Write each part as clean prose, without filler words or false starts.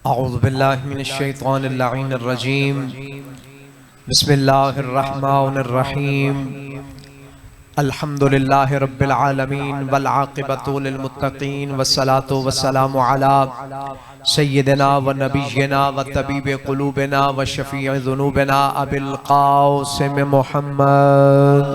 औज़ु बिल्लाहि मिनश्शैतानिर्रजीम बिस्मिल्लाहिर्रहमानिर्रहीम अल्हम्दुलिल्लाहि रब्बिल आलमीन वल आक़िबतु लिल मुत्तक़ीन वस्सलातु वस्सलामु अला सय्यिदिना व नबिय्यिना व तबीबि क़ुलूबिना व शफ़ीइ ज़ुनूबिना अबिल क़ासिम मुहम्मद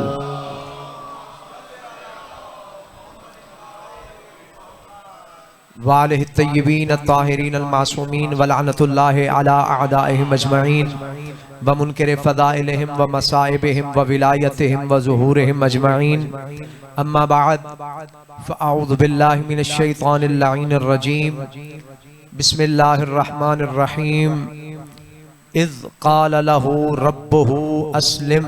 वालिहि तय्यबीन ताहिरीन अल-मासूमीन व लअनतुल्लाहि अला अअदाइहिम अजमईन व मुनकिर फ़दाइलिहिम व मसाइबिहिम व विलायतिहिम व ज़ुहूरिहिम अजमईन अम्मा बअद फ़अऊज़ु बिल्लाहि मिनश शैतानिर लईनिर रजीम बिस्मिल्लाहिर रहमानिर रहीम इज़ क़ाल लहू रब्बुहु अस्लिम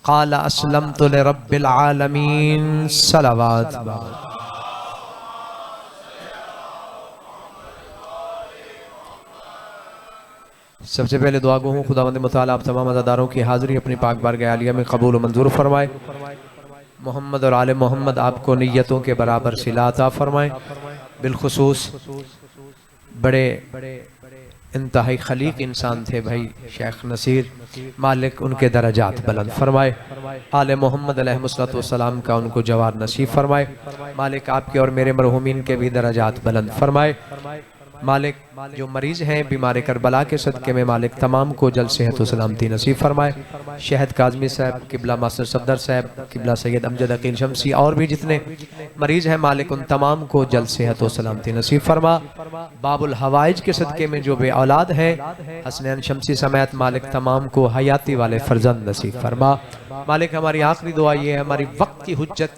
क़ाल अस्लमतु लिरब्बिल आलमीन सलावत। सबसे पहले दुआ गो हूँ खुदावंद मुताला आप तमाम अज़ादारों की हाज़िरी अपनी पाक बारगाह आलिया में कबूल व मंजूर फरमाए। मोहम्मद और आले मोहम्मद आपको नियतों के बराबर सिला अता फरमाए। बिलखुसूस बड़े इंतहाई खलीक इंसान थे भाई शेख नसीर, मालिक उनके दरजात बुलंद फरमाए। आले मोहम्मद अलैहिस्सलाम का उनको जवार नसीब फरमाए। मालिक आपके और मेरे मरहूमीन के भी दरजात बुलंद फरमाए। मालिक जो मरीज़ हैं बीमार करबला के सदक़े में मालिक तमाम को जल्द सेहत व सलामती नसीब फरमाए। शहद काज़मी साहब, किबला मास्टर सफदर साहब, किबला सैयद अमजद अकील शमसी और भी जितने मरीज़ हैं मालिक उन तमाम को जल्द सेहत व सलामती नसीब फरमा। बाबुल हवाइज के सदक़े में जो बे औलाद हैं हसनैन शमसी समेत मालिक तमाम को हयाती वाले फर्जंद नसीब फरमा। मालिक हमारी आखिरी दुआ ये है हमारी वक्त की हुज्जत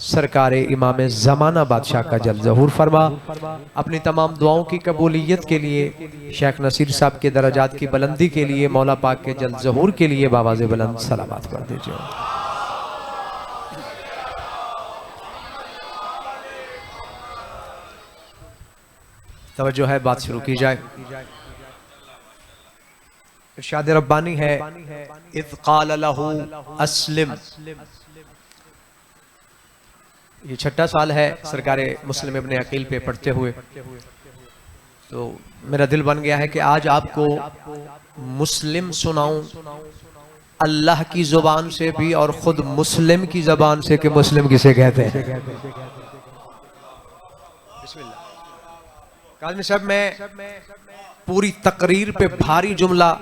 सरकार इमाम ज़माना बादशाह का जल्द ज़हूर फरमा। अपनी तमाम दुआओं की कबूलियत के लिए शेख नसीर साहब के दरजात की बुलंदी के लिए मौला पाक के जल्द ज़हूर के लिए बावाज़े बुलंद सलावत कर दीजिए। तवज्जो है, बात शुरू की जाए। इरशाद रब्बानी है इज़ क़ाल लहू अस्लिम। ये छठा साल है सरकार मुस्लिम इब्ने अकील पे पढ़ते हुए, तो मेरा दिल बन गया है कि आज आपको मुस्लिम सुनाऊं अल्लाह की जुबान से भी और खुद मुस्लिम की जबान से कि मुस्लिम किसे कहते हैं। काज़मी साहब मैं पूरी तकरीर पे भारी जुमला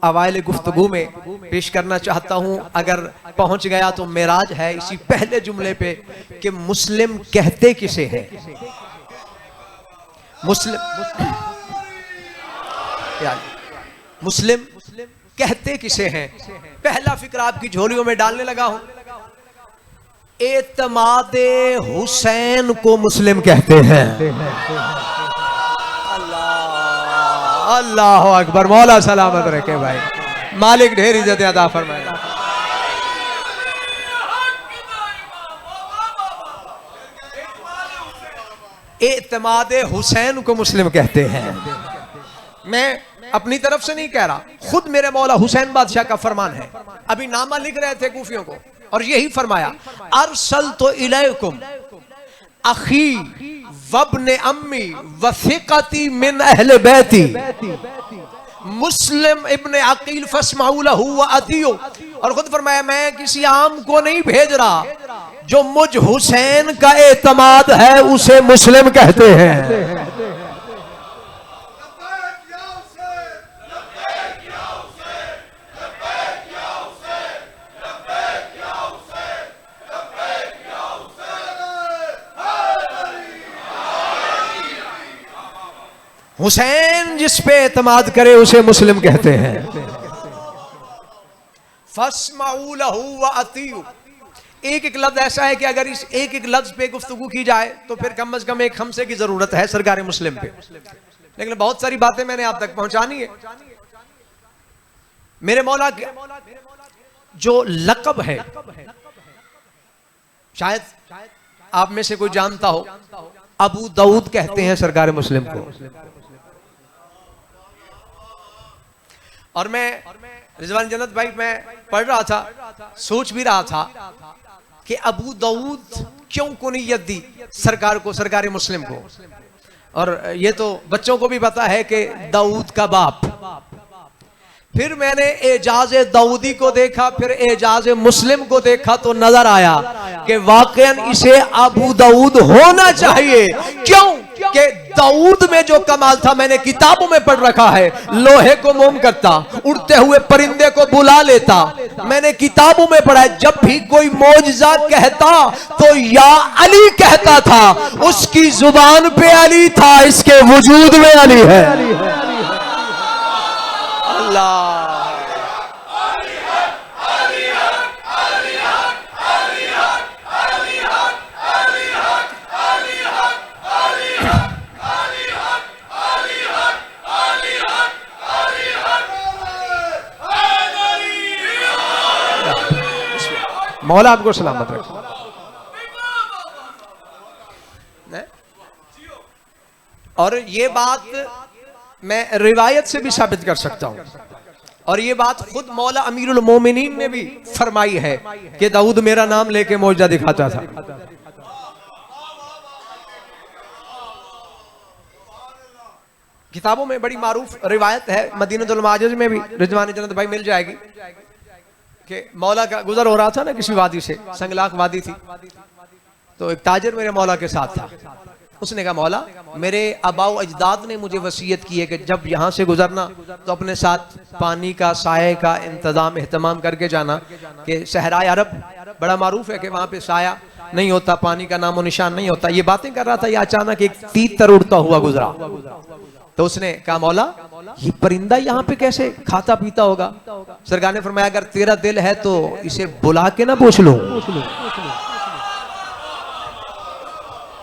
अवाइल गुफ्तगू में पेश करना चाहता हूं, अगर पहुंच गया तो मेराज है इसी पहले जुमले पे कि मुस्लिम कहते किसे हैं। मुस्लिम कहते किसे हैं। पहला फिक्र आपकी झोलियों में डालने लगा हूं। एतमादे हुसैन को मुस्लिम कहते हैं। अल्लाह अकबर, मौला सलामत रखे भाई, मालिक ढेर इज्जत अता फरमाए। एतमादे हुसैन को मुस्लिम कहते हैं। मैं अपनी तरफ से नहीं कह रहा, खुद मेरे मौला हुसैन बादशाह का फरमान है। अभी नामा लिख रहे थे कूफियों को और यही फरमाया अरसलतु इलैकुम अखी वब्ने अम्मी वसिक़ती मिन अहले बैती मुस्लिम इब्ने अकील फस्माउ लहू व अतियो। और खुद फरमाया मैं किसी आम को नहीं भेज रहा, जो मुझ हुसैन का एतमाद है उसे मुस्लिम कहते हैं। हुसैन जिस पे एतमाद करे उसे मुस्लिम कहते हैं। फस्माउ लहू व अतियु। एक एक लफ्ज ऐसा है कि अगर इस एक एक लफ्ज पे गुफ्तगू की जाए तो फिर कम से कम एक हमसे की जरूरत है सरकार मुस्लिम पे, लेकिन बहुत सारी बातें मैंने आप तक पहुंचानी है। मेरे मौला जो लक़ब है शायद आप में से कोई जानता हो, अबू दाऊद कहते हैं सरकार मुस्लिम को। और मैं रिजवान जन्नत भाई मैं पढ़ रहा था, सोच भी रहा था कि अबू दाऊद क्यों कुनियत दी सरकार को, सरकार मुस्लिम को। और ये तो बच्चों को भी पता है कि दाऊद का बाप। फिर मैंने एजाज दाऊदी को देखा, फिर एजाज मुस्लिम को देखा, तो नजर आया कि वाकईन इसे अबू दाऊद होना चाहिए। क्यों कि दाऊद में जो कमाल था मैंने किताबों में पढ़ रखा है। लोहे को मोम करता, उड़ते हुए परिंदे को बुला लेता। मैंने किताबों में पढ़ा है जब भी कोई मौजज़ा कहता तो या अली कहता था। उसकी जुबान पे अली था, इसके वजूद में अली है। अल्लाह मौला आपको सलामत रखे। और ये बात मैं रिवायत से भी साबित कर सकता हूं, और ये बात खुद मौला अमीरुल मोमिनीन ने भी फरमाई है कि दाऊद मेरा नाम लेके मौजज़ा दिखाता था। किताबों में बड़ी मारूफ रिवायत है, मदीनतुल माजिज में भी रिजवान जन्नत भाई मिल जाएगी कि मौला का गुजर हो रहा था ना किसी वादी से, संगलाक वादी थी, तो एक ताजिर मेरे मौला के साथ था। उसने कहा मौला मेरे आबाओ अजदाद ने मुझे वसीयत की है कि जब यहाँ से गुजरना तो अपने साथ पानी का, साये का इंतजाम एहतमाम करके जाना, कि सहराए अरब बड़ा मारूफ है कि वहाँ पे साया नहीं होता, पानी का नामो निशान नहीं होता। ये बातें कर रहा था, ये अचानक एक तीतर उड़ता हुआ गुजरा। तो उसने कहा मौला ये परिंदा यहाँ पे कैसे खाता पीता होगा? सरकार ने फरमाया अगर तेरा दिल है तो इसे बुला के ना पूछ लो।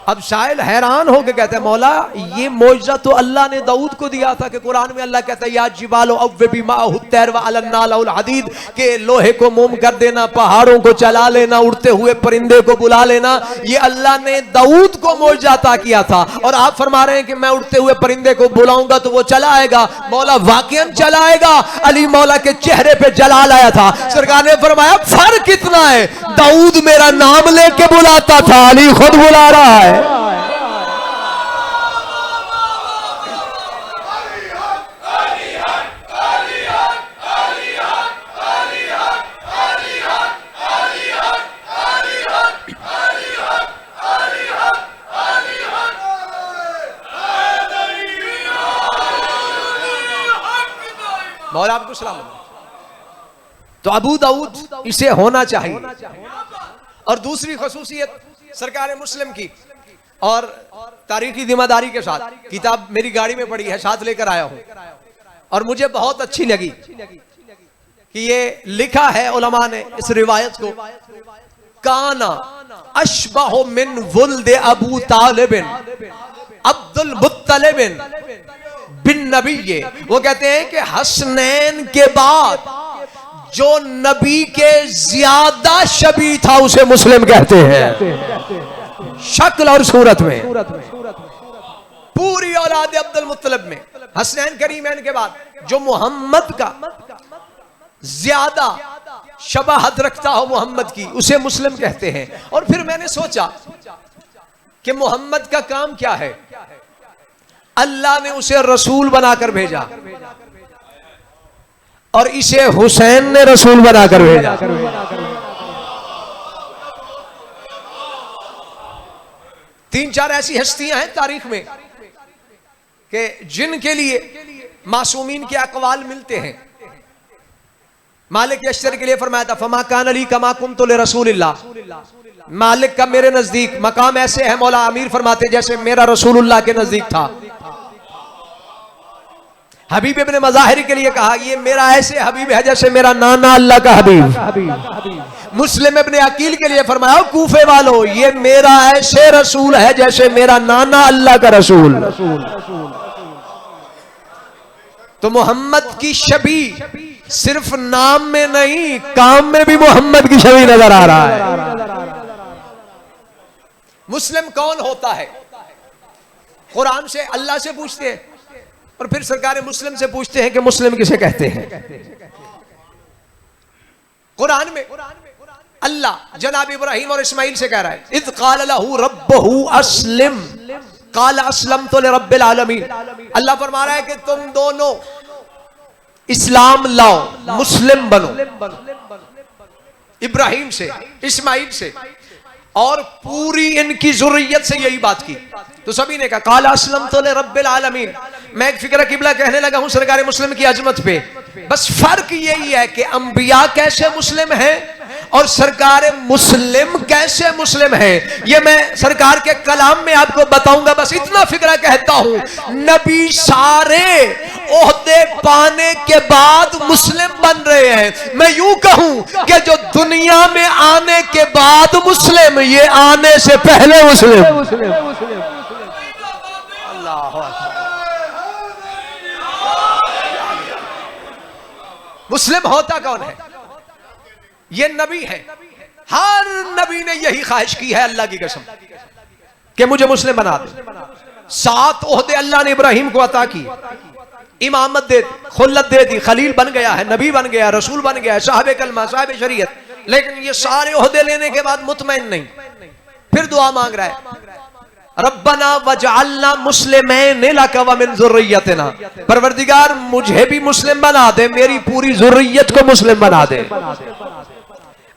अब शायद हैरान होकर कहते हैं मौला ये मौजज़ा तो अल्लाह ने दाऊद को दिया था कि कुरान में अल्लाह कहता है या जिबालो अव्वबी माअहु तैर व अलन्ना लहुल हदीद, के लोहे को मोम कर देना, पहाड़ों को चला लेना, उड़ते हुए परिंदे को बुला लेना। ये अल्लाह ने दाऊद को मौजज़ा अता किया था, और आप फरमा रहे हैं कि मैं उड़ते हुए परिंदे को बुलाऊंगा तो वो चला आएगा। मौला वाकईन चला आएगा। अली मौला के चेहरे पे जलाल आया था। सरकार ने फरमाया फर्क कितना है, दाऊद मेरा नाम लेके बुलाता था, अली खुद बुला रहा है। मौला आपको सलाम। तो अबू दाऊद इसे होना चाहिए। और दूसरी खसूसियत सरकार मुस्लिम की, और तारीखी जिम्मेदारी के साथ किताब मेरी गाड़ी में पड़ी है, साथ लेकर आया हूं, और मुझे बहुत अच्छी लगी कि ये लिखा है उलमा ने इस रिवायत को, काना अशबहु मिन वुल्द अबू तालिबिन अब्दुल मुत्तलिबिन बिन नबी। वो कहते हैं कि हसनैन के बाद जो नबी के ज्यादा शबी था उसे मुस्लिम कहते हैं, शक्ल और सूरत में। पूरी औलाद अब्दुल मुत्तलिब में हसनैन करीमैन के बाद जो मोहम्मद का ज्यादा शबाहत रखता हो मोहम्मद की, उसे मुस्लिम कहते हैं। और फिर मैंने सोचा कि मोहम्मद का काम क्या है? अल्लाह ने उसे रसूल बनाकर भेजा, और इसे हुसैन ने रसूल बनाकर भेजा। तीन चार ऐसी हस्तियां हैं तारीख में कि जिनके लिए मासूमीन के अकवाल मिलते हैं। मालिक अशर के लिए फरमाया था फमा कान अली कमा कुन्तु लिरसूलिल्लाह। मालिक का मेरे नजदीक मकाम ऐसे है, मौला अमीर फरमाते जैसे मेरा रसूलुल्लाह के नजदीक था। हबीब इब्ने मज़ाहिर के लिए कहा ये मेरा ऐसे हबीब है जैसे मेरा नाना अल्लाह का हबीब। मुस्लिम इब्ने अकील के लिए फरमाया कूफे वालों ये मेरा ऐसे रसूल है जैसे मेरा नाना अल्लाह का रसूल। तो मोहम्मद की शबी सिर्फ नाम में नहीं, काम में भी मोहम्मद की छवि नजर आ रहा है। मुस्लिम कौन होता है? कुरान से अल्लाह से पूछते हैं, और फिर सरकार मुस्लिम से पूछते हैं कि मुस्लिम किसे कहते हैं। कुरान में अल्लाह जनाब इब्राहिम और इस्माइल से कह रहा है इज़ क़ाल लहू रब्बुहु अस्लिम, काल अस्लमतु लिरब्बिल आलमीन। अल्लाह फरमा रहा है कि तुम दोनों इस्लाम लाओ, मुस्लिम बनो, इब्राहिम से, इस्माइल से, और पूरी इनकी जुर्रियत से यही बात की। तो सभी ने कहा काला अस्लमतु लिरब्बिल आलमीन। मैं एक फिक्र किबला कहने लगा हूं सरकार मुस्लिम की अजमत पे। बस फर्क यही है कि अंबिया कैसे मुस्लिम हैं और सरकार मुस्लिम कैसे मुस्लिम है, ये मैं सरकार के कलाम में आपको बताऊंगा। बस इतना फिक्र कहता हूं, नबी सारे ओहदे पाने के बाद मुस्लिम बन रहे हैं। मैं यूं कहूं कि जो दुनिया में आने के बाद मुस्लिम, ये आने से पहले मुस्लिम। अल्लाह मुस्लिम होता कौन है? ये नबी है। हर नबी ने यही ख्वाहिश की है अल्लाह की कसम कि मुझे मुस्लिम बना दे। 7 ओहदे अल्लाह ने इब्राहिम को अता की, इमामत दे, खुल्लत दे दी, खलील बन गया है, नबी बन गया, रसूल बन गया है, साहिब कलमा, साहिब शरीयत। लेकिन ये सारे ओहदे लेने के बाद मुतमईन नहीं, फिर दुआ मांग रहा है रब्बना वजअलना मुस्लिमैन लक व मिन ज़ुर्रियतिना। परवरदिगार मुझे भी मुस्लिम बना दे, मेरी पूरी ज़ुर्रियत को मुस्लिम बना दे।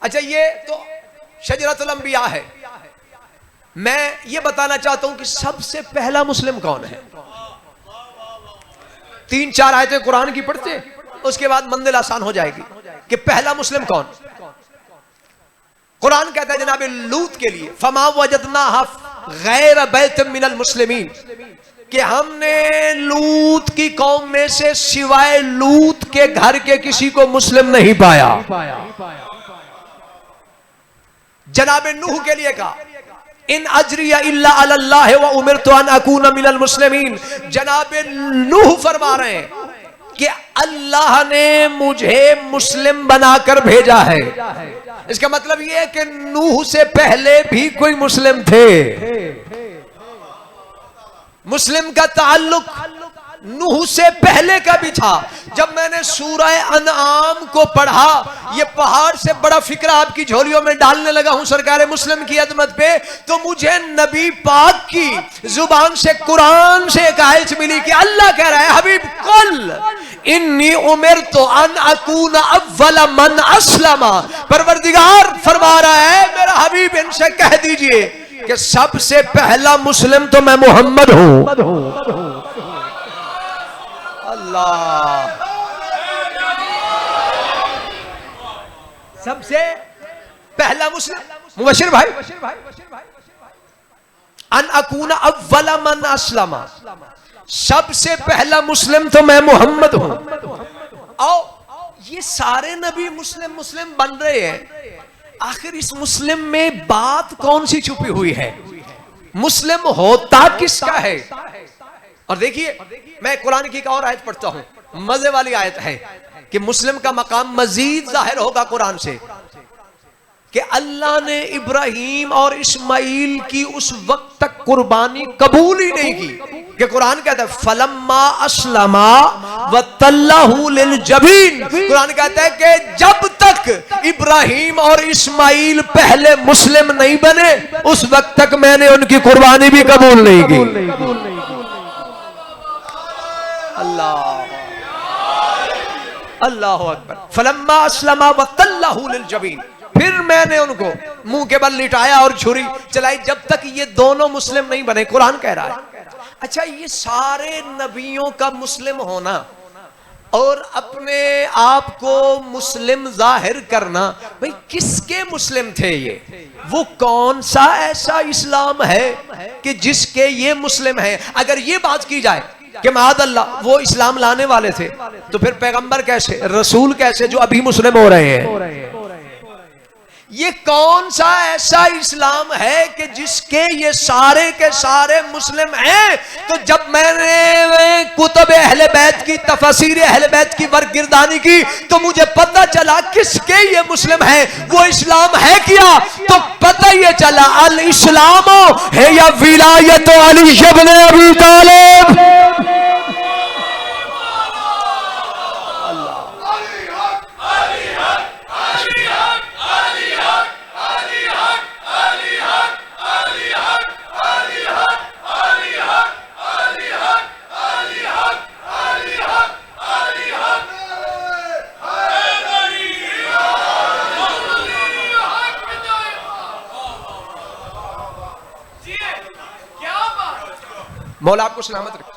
अच्छा, ये तो शजरतुल अंबिया है। मैं ये बताना चाहता हूं कि सबसे पहला मुस्लिम कौन है? 3-4 आयतें कुरान की पढ़ते, उसके बाद मंजिल आसान हो जाएगी कि पहला मुस्लिम कौन। कुरान कहता है जनाब लूत के लिए फमा वजदना गैर बैत मिनल मुस्लिमीन, कि हमने लूत की कौम में से सिवाय लूत के घर के किसी को मुस्लिम नहीं पाया। जनाब नूह के लिए कहा इन अजरिया इल्ला अल्लाह व उमिरतु अन अकूना मिनल मुस्लिमीन। जनाब नूह फरमा रहे हैं कि अल्लाह ने मुझे मुस्लिम बनाकर भेजा है। इसका मतलब यह है कि नूह से पहले भी कोई मुस्लिम थे। मुस्लिम का ताल्लुक नूह से पहले का भी था। जब मैंने सूरह अनआम को पढ़ा, ये पहाड़ से बड़ा फिक्र आपकी झोलियों में डालने लगा हूं सरकार मुस्लिम की अजमत पे, तो मुझे नबी पाक की जुबान से कुरान से एक आयत मिली कि अल्लाह कह रहा है हबीब कुल इन्नी उमिरतु अन अकूना अव्वल मन अस्लमा। परवरदिगार फरमा रहा है मेरा हबीब इनसे कह दीजिए कि सबसे पहला मुस्लिम तो मैं मोहम्मद हूं। अल्लाह, सबसे पहला मुस्लिम मुबशिर भाई अन अकूना अव्वल मन अस्लमा, सबसे पहला मुस्लिम तो मैं मोहम्मद हूं। और ये सारे नबी मुस्लिम मुस्लिम बन रहे हैं, आखिर इस मुस्लिम में बात कौन सी छुपी हुई है? मुस्लिम होता किसका है? और देखिए मैं कुरान की एक और आयत पढ़ता हूं, मजे वाली आयत है कि मुस्लिम का मकाम मजीद जाहिर होगा कुरान से कि अल्लाह ने इब्राहिम और इस्माइल की उस वक्त तक कुर्बानी कबूल ही नहीं की कि कुरान कहता है फलम्मा अस्लमा व तल्लहु लिल जबीन। कुरान कहता है कि जब तक इब्राहिम और इस्माइल पहले मुस्लिम नहीं बने उस वक्त तक मैंने उनकी कुर्बानी भी कबूल नहीं की। अल्लाह अल्लाह अकबर। फलम्मा अस्लमा व तल्लहु लिल जबीन, फिर मैंने उनको मुंह के बल लिटाया और छुरी चलाई जब तक ये दोनों मुस्लिम नहीं बने। कुरान कह रहा है। अच्छा, ये सारे नबियों का मुस्लिम होना और अपने आप को मुस्लिम जाहिर करना, भाई किसके मुस्लिम थे ये? वो कौन सा ऐसा इस्लाम है कि जिसके ये मुस्लिम है? अगर ये बात की जाए कि मादअल्लाह वो इस्लाम लाने वाले थे, तो फिर पैगंबर कैसे, रसूल कैसे जो अभी मुस्लिम हो रहे हैं? ये कौन सा ऐसा इस्लाम है कि जिसके ये सारे के सारे मुस्लिम हैं? तो जब मैंने कुतुब अहले बैत की, तफसीर अहले बैत की वर्गिरदानी की, तो मुझे पता चला किसके ये मुस्लिम है। वो इस्लाम है क्या? तो पता ये चला अल इस्लाम है या विलायत अली इब्न अबी तालिब। मौला आपको सलामत रखे।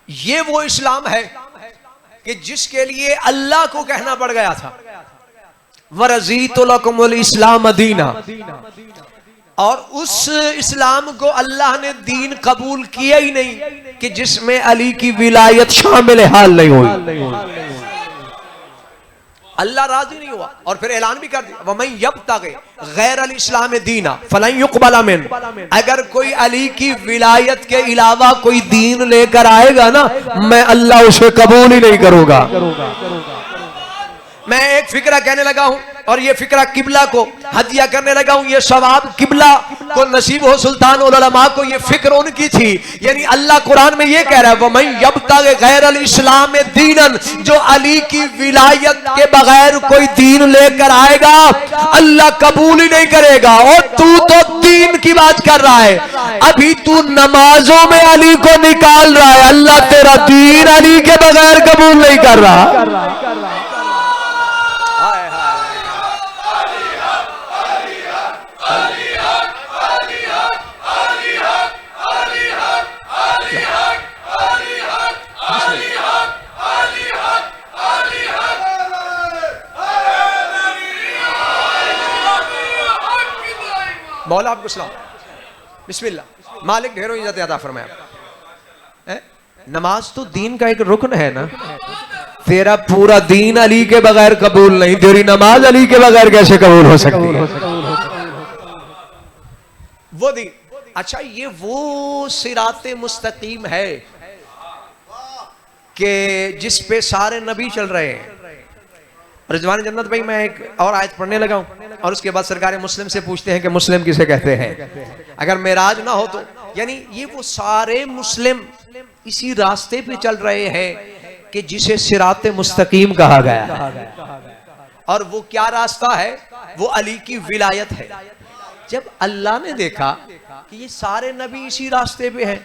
ये वो इस्लाम है कि जिसके लिए अल्लाह को कहना पड़ गया था, वरज़ीतु लकुमुल इस्लाम दीना, और उस इस्लाम को अल्लाह ने दीन कबूल किया ही नहीं कि जिसमें अली की विलायत शामिल हाल नहीं हुई। अल्लाह राजी नहीं हुआ और फिर ऐलान भी कर दिया, वमन यब्तग़ि गैरल इस्लाम दीना फलन युक़बल मिन, अगर कोई अली की विलायत के अलावा कोई दीन लेकर आएगा ना, मैं अल्लाह उसे कबूल ही नहीं करूंगा। मैं एक फिक्रा कहने लगा हूं और ये फिक्रा किबला को हदिया करने लगा हूं। ये सवाब किबला को नसीब हो, सुल्तान उल उलमा को ये फिक्र उनकी थी। यानी अल्लाह कुरान में ये कह रहा है, वमन यब्तग़ि गैरल इस्लाम दीनन, जो अली की विलायत के बगैर कोई दीन लेकर आएगा अल्लाह कबूल ही नहीं करेगा। और तू तो दीन की बात कर रहा है, अभी तू नमाजों में अली को निकाल रहा है, अल्लाह तेरा दीन अली के बगैर कबूल नहीं कर रहा। मौला आपको सलाम, बिस्मिल्लाह। मालिक ढेरों इज्जत अता फरमाए। नमाज तो दीन का एक रुकन है ना, तेरा पूरा दीन अली के बगैर कबूल नहीं, तेरी नमाज अली के बगैर कैसे कबूल हो सकती है? वो दीन, अच्छा ये वो सिराते मुस्तकीम है कि जिस पे सारे नबी चल रहे हैं। रिजवान जन्नत भाई, मैं एक और आयत पढ़ने लगा हूं और उसके बाद सरकार मुस्लिम से पूछते हैं कि मुस्लिम किसे कहते हैं। अगर मेराज ना हो तो, यानी ये वो सारे मुस्लिम इसी रास्ते पे चल रहे हैं कि जिसे सिराते मुस्तकीम कहा गया है। और वो क्या रास्ता है? वो अली की विलायत है। जब अल्लाह ने देखा कि ये सारे नबी इसी रास्ते पे हैं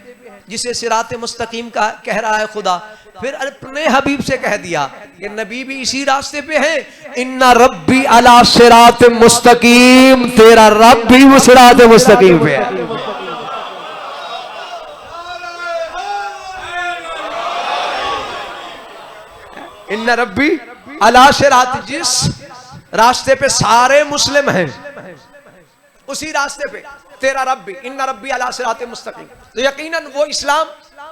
जिसे सिराते मुस्तकीम का कह रहा है खुदा, फिर अपने हबीब से कह दिया कि नबी भी इसी रास्ते पे है। इन्ना रब्बी अला सिरात मुस्तकीम, तेरा रब भी वो सिरात मुस्तकीम पे है। इन्ना रब्बी अला सिरात, जिस रास्ते पे सारे मुस्लिम हैं उसी रास्ते पे तेरा रब भी, इन्ना रब्बी अला सिरात मुस्तकीम। तो यकीनन वो इस्लाम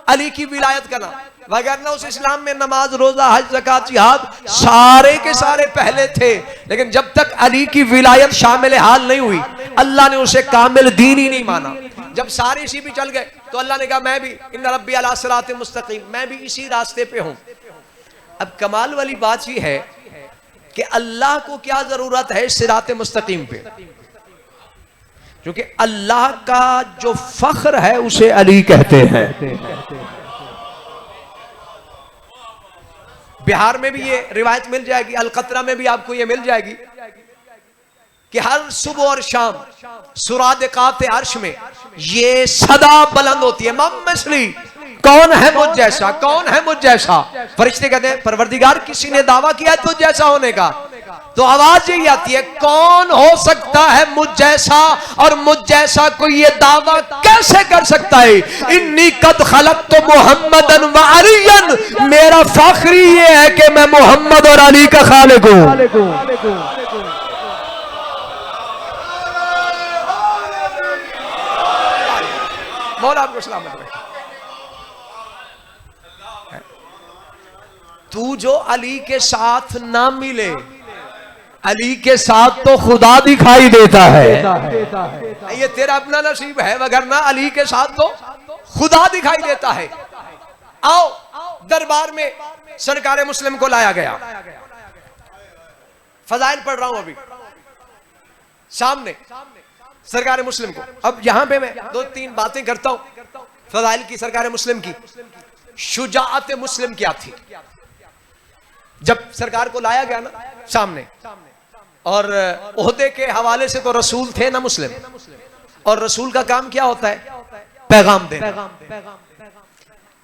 अली की विलायत का नाम, वगरना उस इस्लाम में नमाज, रोजा, हज, ज़कात, जिहाद सारे के सारे पहले थे, लेकिन जब तक अली की विलायत शामिल हाल नहीं हुई अल्लाह ने उसे कामिल दीन ही नहीं माना। जब सारे इसी भी चल गए तो अल्लाह ने कहा मैं भी इन्ना रब्बी अला सिरात मुस्तकीम, मैं भी इसी रास्ते पे हूं। अब कमाल वाली बात यह है कि अल्लाह को क्या जरूरत है सिरात मुस्तकीम पे, क्योंकि अल्लाह का जो फख्र है उसे अली कहते हैं। बिहार में भी ये रिवायत मिल जाएगी, अलकतरा में भी आपको ये मिल जाएगी कि हर सुबह और शाम सुरादिकात अर्श में ये सदा बुलंद होती है, मम्मसली, कौन है मुझ जैसा, कौन है मुझ जैसा। फरिश्ते कहते हैं परवरदिगार किसी ने दावा किया है तुझ जैसा होने का, तो आवाज यही आती है कौन हो सकता है मुझ जैसा, और मुझ जैसा कोई ये दावा कैसे कर सकता है। इन्नी कद खलक़्तु मुहम्मदन व अलियन, मेरा फख्री ये है कि मैं मोहम्मद और अली का खालिक हूं। मौला आपको सलामत रहे। तू जो अली के साथ ना मिले, अली के साथ तो खुदा दिखाई देता है, ये तेरा अपना नसीब है, वगरना अली के साथ तो खुदा दिखाई देता है। आओ, दरबार में सरकार मुस्लिम को लाया गया, फजाइल पढ़ रहा हूं अभी सामने सरकार मुस्लिम को। अब यहां पे मैं दो तीन बातें करता हूं फजाइल की, सरकार मुस्लिम की। शुजाअत मुस्लिम क्या थी? जब सरकार को लाया गया ना सामने, और ओहदे के हवाले से तो रसूल थे ना मुस्लिम, और रसूल का काम क्या होता है? पैगाम देना।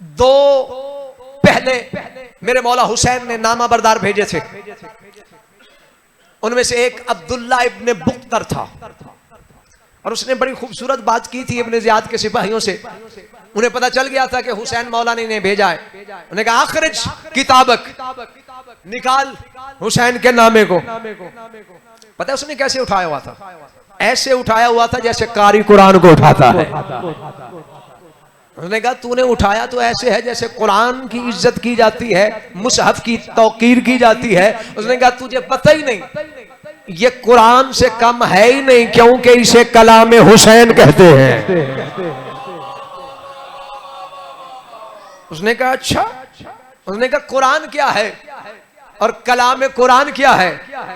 दो पहले मेरे मौला हुसैन ने नामा बरदार भेजे थे, उनमें से एक अब्दुल्ला इब्ने बुख्तर था, और उसने बड़ी खूबसूरत बात की थी अपने ज़ियाद के सिपाहियों से। उन्हें पता चल गया था कि हुसैन मौला ने भेजा है। उन्हें कहा आखिरज किताबक, निकाल हुसैन के नामे को। पता है उसने कैसे उठाया हुआ था? ऐसे उठाया हुआ था जैसे कारी कुरान को उठाता है। उसने कहा तूने उठाया तो ऐसे है जैसे कुरान की इज्जत की जाती है, मुसहफ की तौकीर की जाती है। उसने कहा तुझे पता ही नहीं, ये कुरान से कम है ही नहीं, क्योंकि इसे कलाम हुसैन कहते हैं। उसने कहा अच्छा। उसने कहा कुरान क्या है और कलाम कुरान क्या है?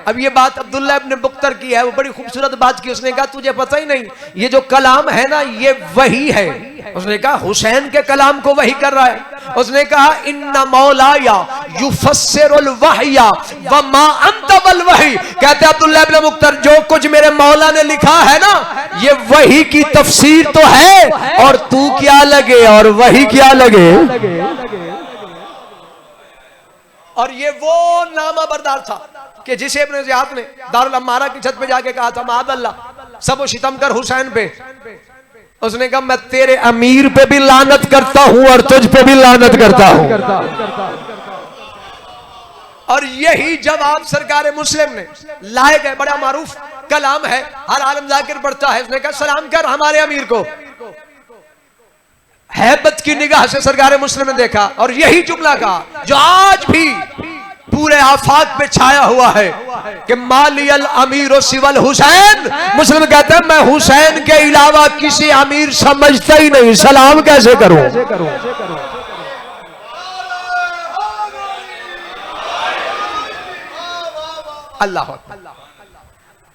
अब ये बात अब्दुल्ला इब्न बुख्तर की है, वो बड़ी खूबसूरत बात की। उसने कहा तुझे पता ही नहीं, ये जो कलाम है ना ये वही है। उसने कहा हुसैन के कलाम को वही कर रहा है। उसने कहा इन्ना मौलाया युफस्सिरुल वहया व मा अंत वल वही। कहते अब्दुल्ला इब्न बुख्तर जो कुछ मेरे मौला ने लिखा है ना ये वही की तफसीर तो है, और तू क्या लगे और वही क्या लगे। और ये वो नामा बरदार था कि जिसे इब्न ज़ियाद ने दारुल अम्मारा की छत पे जाके कहा था मादअल्लाह सब शितम कर हुसैन पे। उसने कहा मैं तेरे अमीर पे भी लानत करता हूं और तुझ पे भी लानत करता हूं। और यही जवाब सरकार मुस्लिम ने लाए गए। बड़ा मारूफ कलाम है, हर आलम जाकिर पढ़ता है। उसने कहा सलाम कर हमारे अमीर को। हैबत की निगाह से सरकार मुस्लिम ने देखा और यही जुमला कहा जो आज भी पूरे आफाक पे छाया हुआ है कि मालियल अमीर सिवल हुसैन। मुस्लिम कहते हैं मैं हुसैन के अलावा किसी अमीर समझता ही नहीं, सलाम कैसे करूं। अल्लाह।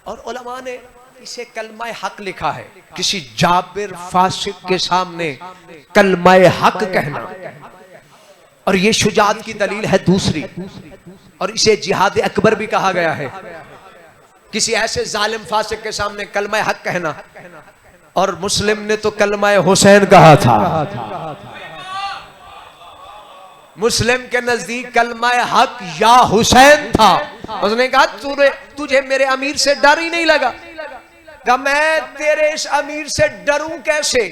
और उलमा ने इसे कलमा हक लिखा है। किसी जाबिर फासिक के सामने कलमा हक कहना, और ये शुजात की दलील है दूसरी। और इसे जिहाद अकबर भी कहा गया है। किसी ऐसे जालिम फासिक के सामने कलमा हक कहना। और मुस्लिम ने तो कलमा हुसैन कहा था। मुस्लिम के नजदीक कलमा हक या हुसैन था। उसने कहा तुझे मेरे अमीर से डर ही नहीं लगा। कहा मैं तेरे इस अमीर से डरूं कैसे,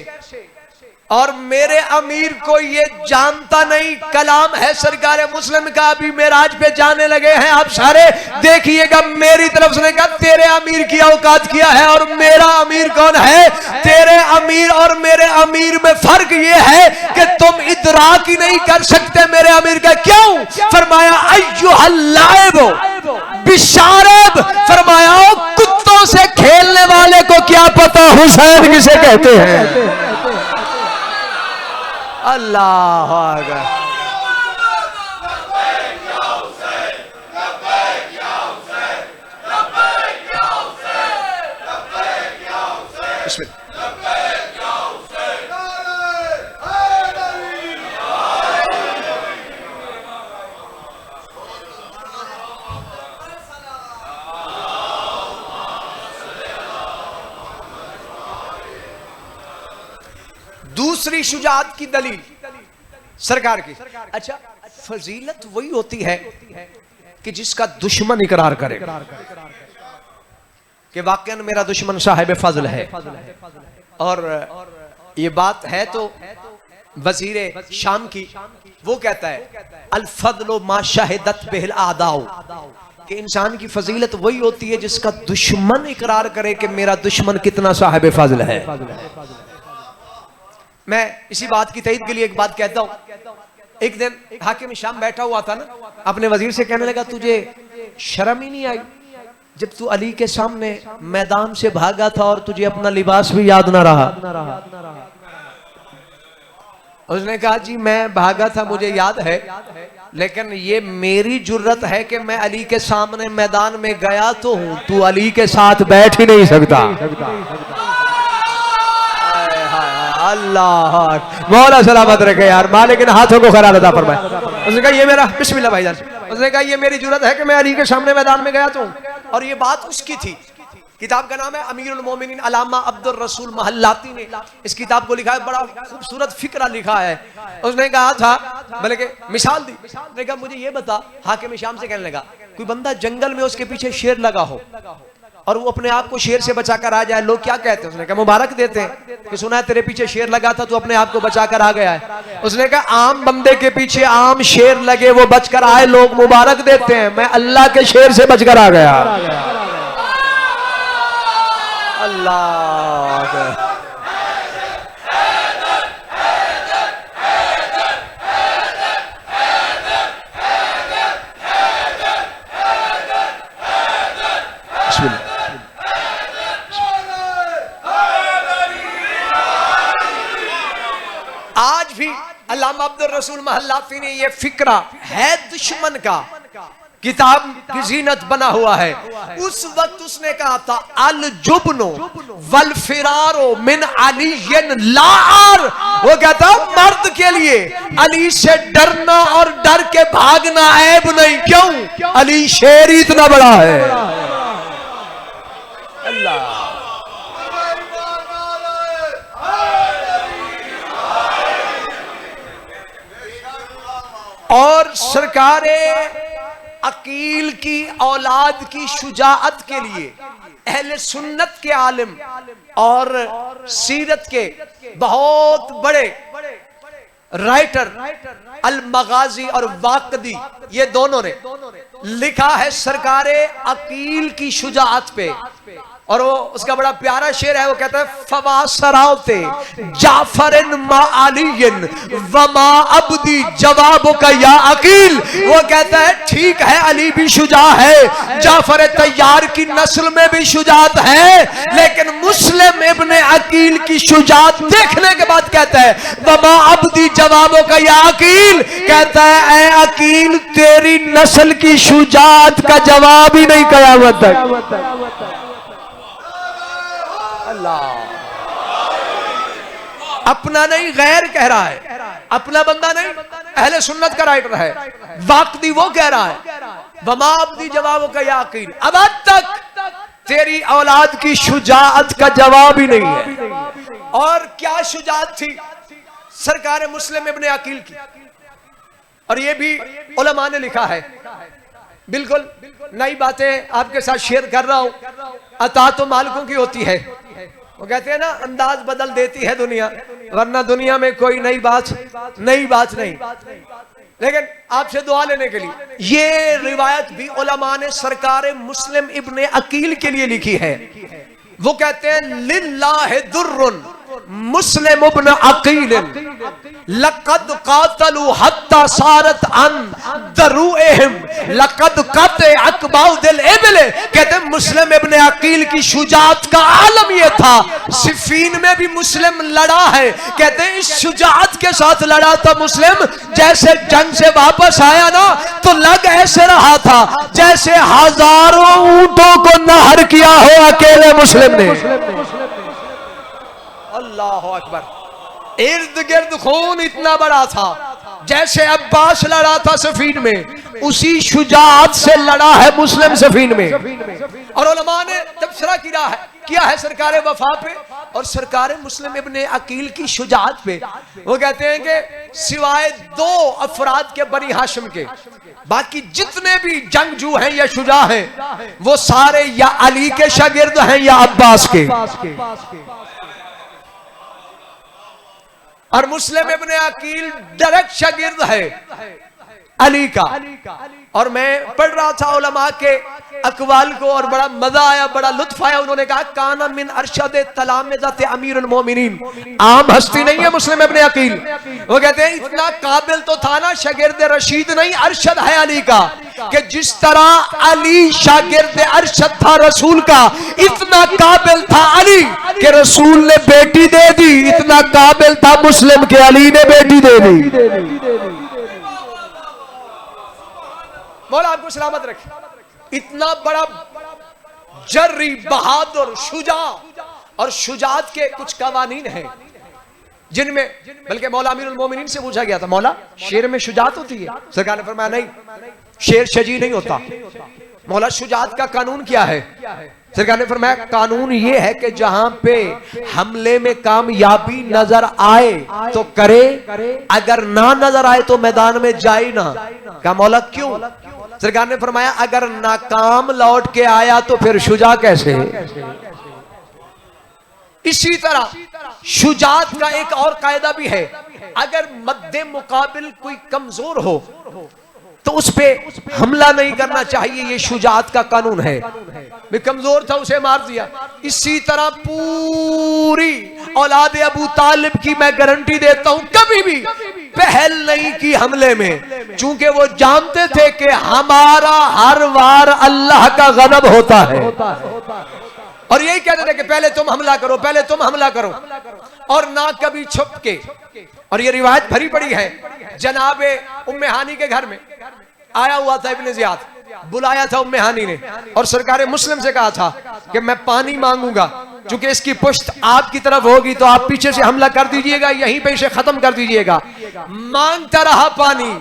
और मेरे अमीर को ये जानता नहीं। कलाम है सरकार मुस्लिम का, अभी मेराज पे जाने लगे हैं आप सारे, देखिएगा मेरी तरफ से। कहा तेरे अमीर की औकात किया है और मेरा अमीर कौन है। तेरे अमीर और मेरे अमीर में फर्क ये है कि तुम इदराक ही नहीं कर सकते मेरे अमीर का। क्यों? फरमाया अय्युहल्लाइब बिशारब, फरमाया कुत्तों से खेलने वाले को क्या पता हुसैन किसे कहते हैं। अल्लाह अकबर। दूसरी शुजात की दलील सरकार की। अच्छा, फजीलत वही होती है कि जिसका दुश्मन इकरार करे कि वाकई मेरा दुश्मन साहिब फजल है। और ये बात है तो वजीर शाम की, वो कहता है अल फजलो मा शाहिदत बिहिल आदाओ, कि इंसान की फजीलत वही होती है जिसका दुश्मन इकरार करे कि मेरा दुश्मन कितना साहिब फजल है। मैं इसी बात की तईद के लिए एक बात कहता हूं। एक दिन हाकिम शाम बैठा हुआ था ना, अपने वजीर से कहने लगा तुझे शर्म ही नहीं आई जब तू अली के सामने मैदान से भागा था और तुझे अपना लिबास भी याद ना रहा। उसने कहा जी मैं भागा था मुझे याद है, लेकिन ये मेरी जुर्रत है कि मैं अली के सामने मैदान में गया तो हूं, तू अली के साथ बैठ ही नहीं सकता। अल्लाह मौला सलामत रखे यार, मालिक इन हाथों को खैर अता फरमाए। उसने कहा ये मेरा बिस्मिल्लाह भाईजान, उसने कहा ये मेरी जुर्रत है कि मैं अली के सामने मैदान में गया तो। और ये बात उसकी थी। किताब का नाम है अमीरुल मोमिनीन अल्लामा अब्दुल रसूल महल्लाती ने इस किताब को लिखा है। बड़ा खूबसूरत फिक्रा लिखा है। उसने कहा था, बल्कि मिसाल दी, उसने कहा मुझे ये बता, हाकिम शाम से कहने लगा कोई बंदा जंगल में उसके पीछे शेर लगा हो और वो अपने आप को शेर से बचाकर आ जाए, लोग क्या कहते हैं? उसने कहा मुबारक देते हैं कि सुना है तेरे पीछे शेर लगा था, तू अपने आप को बचाकर आ गया है। उसने कहा आम बंदे के पीछे आम शेर लगे, वो बचकर आए, लोग मुबारक देते हैं, मैं अल्लाह के शेर से बचकर आ गया। अल्लाह आज भी अल्लामा अब्दुल रसूल महल्लाफी ने ये फिक्रा है दुश्मन का किताब की जीनत बना हुआ है। उस वक्त उसने कहा था अल जुबनो वल फिरारो मिन अलीयन लार, वो कहता मर्द के लिए अली से डरना और डर के भागना ऐब नहीं। क्यों? अली शेर इतना बड़ा है। अल्लाह और सरकारे अकील की औलाद की शुजाअत के लिए अहले सुन्नत के आलिम और सीरत के बहुत बड़े राइटर अल मगाजी और वाकदी, ये दोनों ने लिखा है सरकारे अकील की शुजाअत पे। और वो उसका बड़ा प्यारा शेर है, वो कहता है फवासराउते जाफरन मा अलीयन वमा अब्दी जवाबो का या अकील। वो कहता है ठीक है अली भी शुजा है, जाफर तैयार की नस्ल में भी शुजात है, लेकिन मुस्लिम इब्ने अकील की शुजात देखने के बाद कहता है वमा अब्दी जवाबो का या अकील, कहता है ऐ अकील तेरी नस्ल की शुजात का जवाब ही नहीं कयामत तक। अपना नहीं गैर कह रहा है, अपना बंदा नहीं, अहले सुन्नत का राइटर है वाकदी, वो कह रहा है वमा अब्दी जवाब का या अकील, अब तक तेरी औलाद की शुजाअत का जवाब ही नहीं है। और क्या शुजाअत थी सरकार मुस्लिम इब्ने अकील की, और ये भी उलमा ने लिखा है। बिल्कुल नई बातें आपके साथ शेयर कर रहा हूं। अता तो मालिकों की होती है, वो कहते हैं ना अंदाज बदल देती है दुनिया, वरना दुनिया में कोई नई बात नहीं। लेकिन आपसे दुआ लेने के लिए ये रिवायत भी उलमा ने सरकार मुस्लिम इब्ने अकील के लिए लिखी है। वो कहते हैं लिल्लाहि दुर्रुन मुस्लिम इब्न अकील लक़द क़ातलू हत्ता सारत अन दरूएहिम लक़द क़त अकबाउ दिल इबल। कहते हैं मुस्लिम इब्न अकील की शुजाअत का आलम ये था, सिफीन में भी मुस्लिम लड़ा है। कहते हैं इस शुजाअत के साथ लड़ा था मुस्लिम, जैसे जंग से वापस आया ना तो लग ऐसे रहा था जैसे हजारों ऊंटों को नहर किया हो अकेले मुस्लिम ने। अल्लाह अकबर। इर्द गिर्द खून इतना बड़ा था, जैसे अब्बास लड़ा था सफीन में, उसी शुजाअत से लड़ा है मुस्लिम सफीन में। और उलमा ने तबसरा किया है सरकार वफा पे और सरकार मुस्लिम इब्ने अकील की शुजाअत पे। वो कहते हैं कि सिवाय 2 अफराद के बनी हाशिम के बाकी जितने भी जंगजू हैं या शुजा हैं वो सारे या अली के शागिर्द हैं या अब्बास के। और मुस्लिम इब्ने अकील डायरेक्ट शागिर्द है अली का। और मैं पढ़ रहा था उलमा के अकवाल को और बड़ा मजा आया, बड़ा लुत्फ आया। उन्होंने कहा काना मिन अरशद तलामिज़त अमीरुल मोमिनीन, आम हस्ती नहीं है मुस्लिम इब्ने अकील। वो कहते हैं इतना काबिल तो था ना, शागिर्द रशीद नहीं अरशद है अली का, कि जिस तरह अली शागिर्द अरशद था रसूल का, इतना काबिल था अली कि रसूल ने बेटी दे दी, इतना काबिल था मुस्लिम के अली ने बेटी दे दी। मौला आपको सलामत रखे। इतना बड़ा जर्री बहादुर शुजा, और शुजात के कुछ कवानीन हैं जिनमें, बल्कि मौला अमीरुल मोमिनीन से पूछा गया था मौला शेर में शुजात होती है? सरकार ने फरमाया नहीं, शेर शजी नहीं होता। मौला शुजात का कानून क्या है? सरकार ने फरमाया कानून ये है कि जहां पे हमले में कामयाबी नजर आए तो करे, अगर ना नजर आए तो मैदान में जाए ना। कहा मौला क्यों? सरकार ने फरमाया अगर नाकाम लौट के आया तो फिर शुजा कैसे। इसी तरह शुजात का एक और कायदा भी है, अगर मद्दे मुकाबिल कोई कमजोर हो तो उस पे हमला नहीं करना चाहिए, ये शुजात का कानून है। मैं कमजोर था उसे मार दिया। इसी तरह पूरी औलाद अबू तालिब की मैं गारंटी देता हूं कभी भी पहल नहीं की हमले में, चूंकि वो जानते थे कि हमारा हर वार अल्लाह का गज़ब होता है। और यही कहते थे कि पहले तुम हमला करो, पहले तुम हमला करो, और ना कभी छुप के। और ये रिवायत भरी पड़ी है, जनाबे उम्मे हानी के घर में आया हुआ था इब्ने ज़ियाद, बुलाया था उम्मे हानी ने और सरकार मुस्लिम से कहा था कि मैं पानी मांगूंगा, चूंकि इसकी पुश्त आपकी तरफ होगी तो आप पीछे से हमला कर दीजिएगा, यहीं पे इसे खत्म कर दीजिएगा। मांगता रहा पानी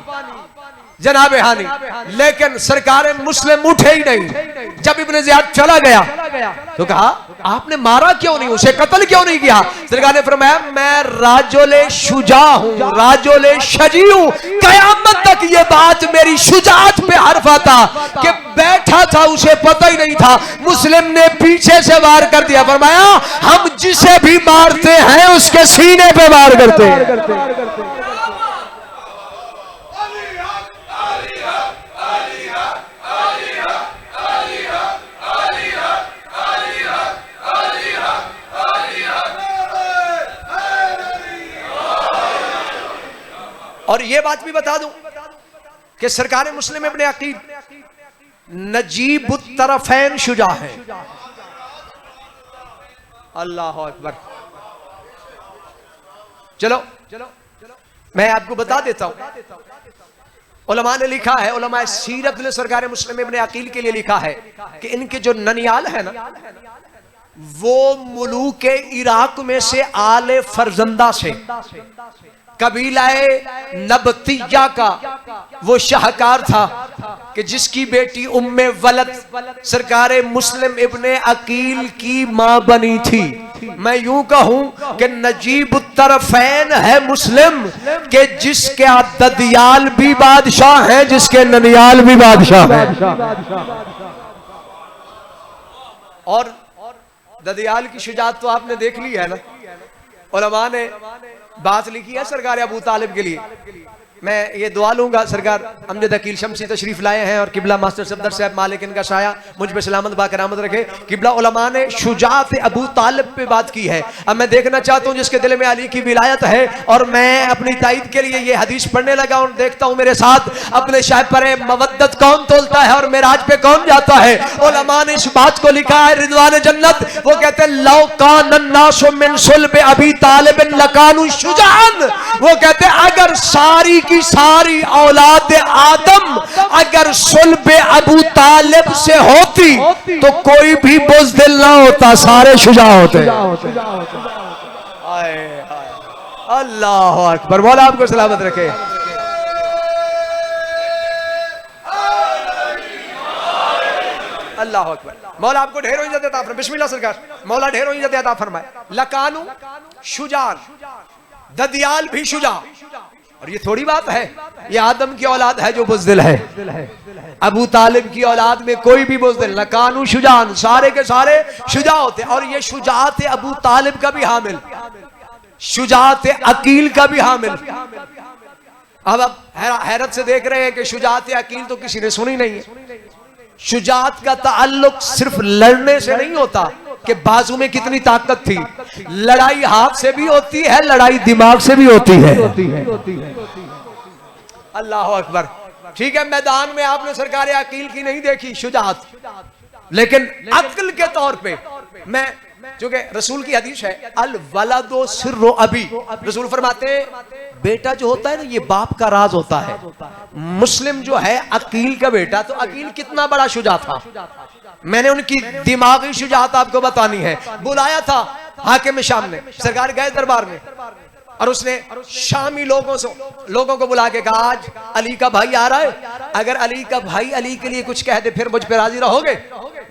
जनाबे हानी, लेकिन सरकार मुस्लिम उठे ही नहीं। जब इब्ने ज़ियाद चला गया तो कहा आपने मारा क्यों नहीं, उसे कत्ल क्यों नहीं किया। सरकार ने फरमाया मैं राजुले शुजा हूं, राजुले शजी हूं, कयामत तक ये बात मेरी शुजात पे हर्फ आता कि बैठा था उसे पता ही नहीं था। मुस्लिम ने पीछे से वार कर दिया, फरमाया हम जिसे भी मारते हैं उसके सीने पे वार करते हैं। और ये बात भी बता दूं कि सरकार मुस्लिम इब्ने अकील नजीबुत तरफैन शुजा है। अल्लाह अकबर। चलो मैं आपको बता देता हूं, उलमा ने लिखा है, उलमा सीरत ने सरकार मुस्लिम इब्ने अकील के लिए लिखा है कि इनके जो ननियाल है ना, वो मुलूक इराक में से आले फरजंदा से कबीलाए नबतिया का वो शाहकार था कि जिसकी बेटी उम्मे वलद सरकार मुस्लिम इब्ने अकील की मां बनी थी। मैं यूं कहूं कि नजीब तरफैन है मुस्लिम के जिसके ददियाल भी बादशाह हैं, जिसके ननियाल भी बादशाह हैं। और ददियाल की शुजात तो आपने देख ली है ना। उलमा ने बात लिखी है सरकार अबू तालिब के लिए। मैं ये दुआ लूंगा, सरकार अमजद अकील शमसी तशरीफ लाए हैं और किबला मास्टर सफदर साहब मालिक इनका साया मुझ पे सलामत बाकरामत रखे। किबला उलमा ने शुजात अबू तालिब पे बात की है। अब मैं देखना चाहता हूँ जिसके दिल में अली की विलायत है, और मैं अपनी तायद के लिए ये हदीस पढ़ने लगा और देखता हूँ मेरे साथ अपने शाह पर मवद्दत कौन तोलता है और मेराज पे कौन जाता है। उलमा ने इस बात को लिखा है रिजवान जन्नत, वो कहते हैं लौ कान अन्नासु मिन सुल्ब अबी तालिब लकानु शुजान। वो कहते हैं अगर सारी की सारी औलाद आदम अगर सुल्बे अबू तालिब से होती तो कोई भी बुज़दिल ना होता, सारे शुजा होते। अल्लाह अकबर। मौला आपको सलामत रखे। अल्लाह अकबर। मौला आपको ढेरों इज्जत अता फरमाए। बिस्मिल्लाह सरकार। मौला ढेरों इज्जत अता फरमाए। लकानु शुजान, ददियाल भी शुजा। और ये थोड़ी बात है, ये आदम की औलाद है जो बुज़दिल है। अबू तालिब की औलाद में कोई भी बुज़दिल न, कानू शुजान, सारे के सारे शुजा होते। और ये शुजात अबू तालिब का भी हामिल, शुजात अकील का भी हामिल। अब आप हैरत से देख रहे हैं कि शुजात अकील तो किसी ने सुनी नहीं है। शुजात का ताल्लुक सिर्फ लड़ने से नहीं होता कि बाजू में कितनी ताकत थी, लड़ाई हाथ से भी होती है, लड़ाई दिमाग से भी होती है। अल्लाह अकबर। ठीक है, मैदान में आपने सरकार अकील की नहीं देखी शुजात, लेकिन अक्ल के तौर पे मैं, क्योंकि रसूल की हदीस है अल वलदो सिर्रो अबी, रसूल फरमाते हैं बेटा जो होता है ना ये बाप का राज होता है। मुस्लिम जो है अकील का बेटा, तो अकील कितना बड़ा शुजा था। मैंने उनकी दिमागी शुजात आपको बतानी है। बुलाया था हाकिम शाम ने, सरकार गए दरबार में और उसने शामी लोगों को बुला के कहा आज अली का भाई आ रहा है, अगर अली का भाई अली के लिए कुछ कह दे फिर मुझ पे राजी रहोगे।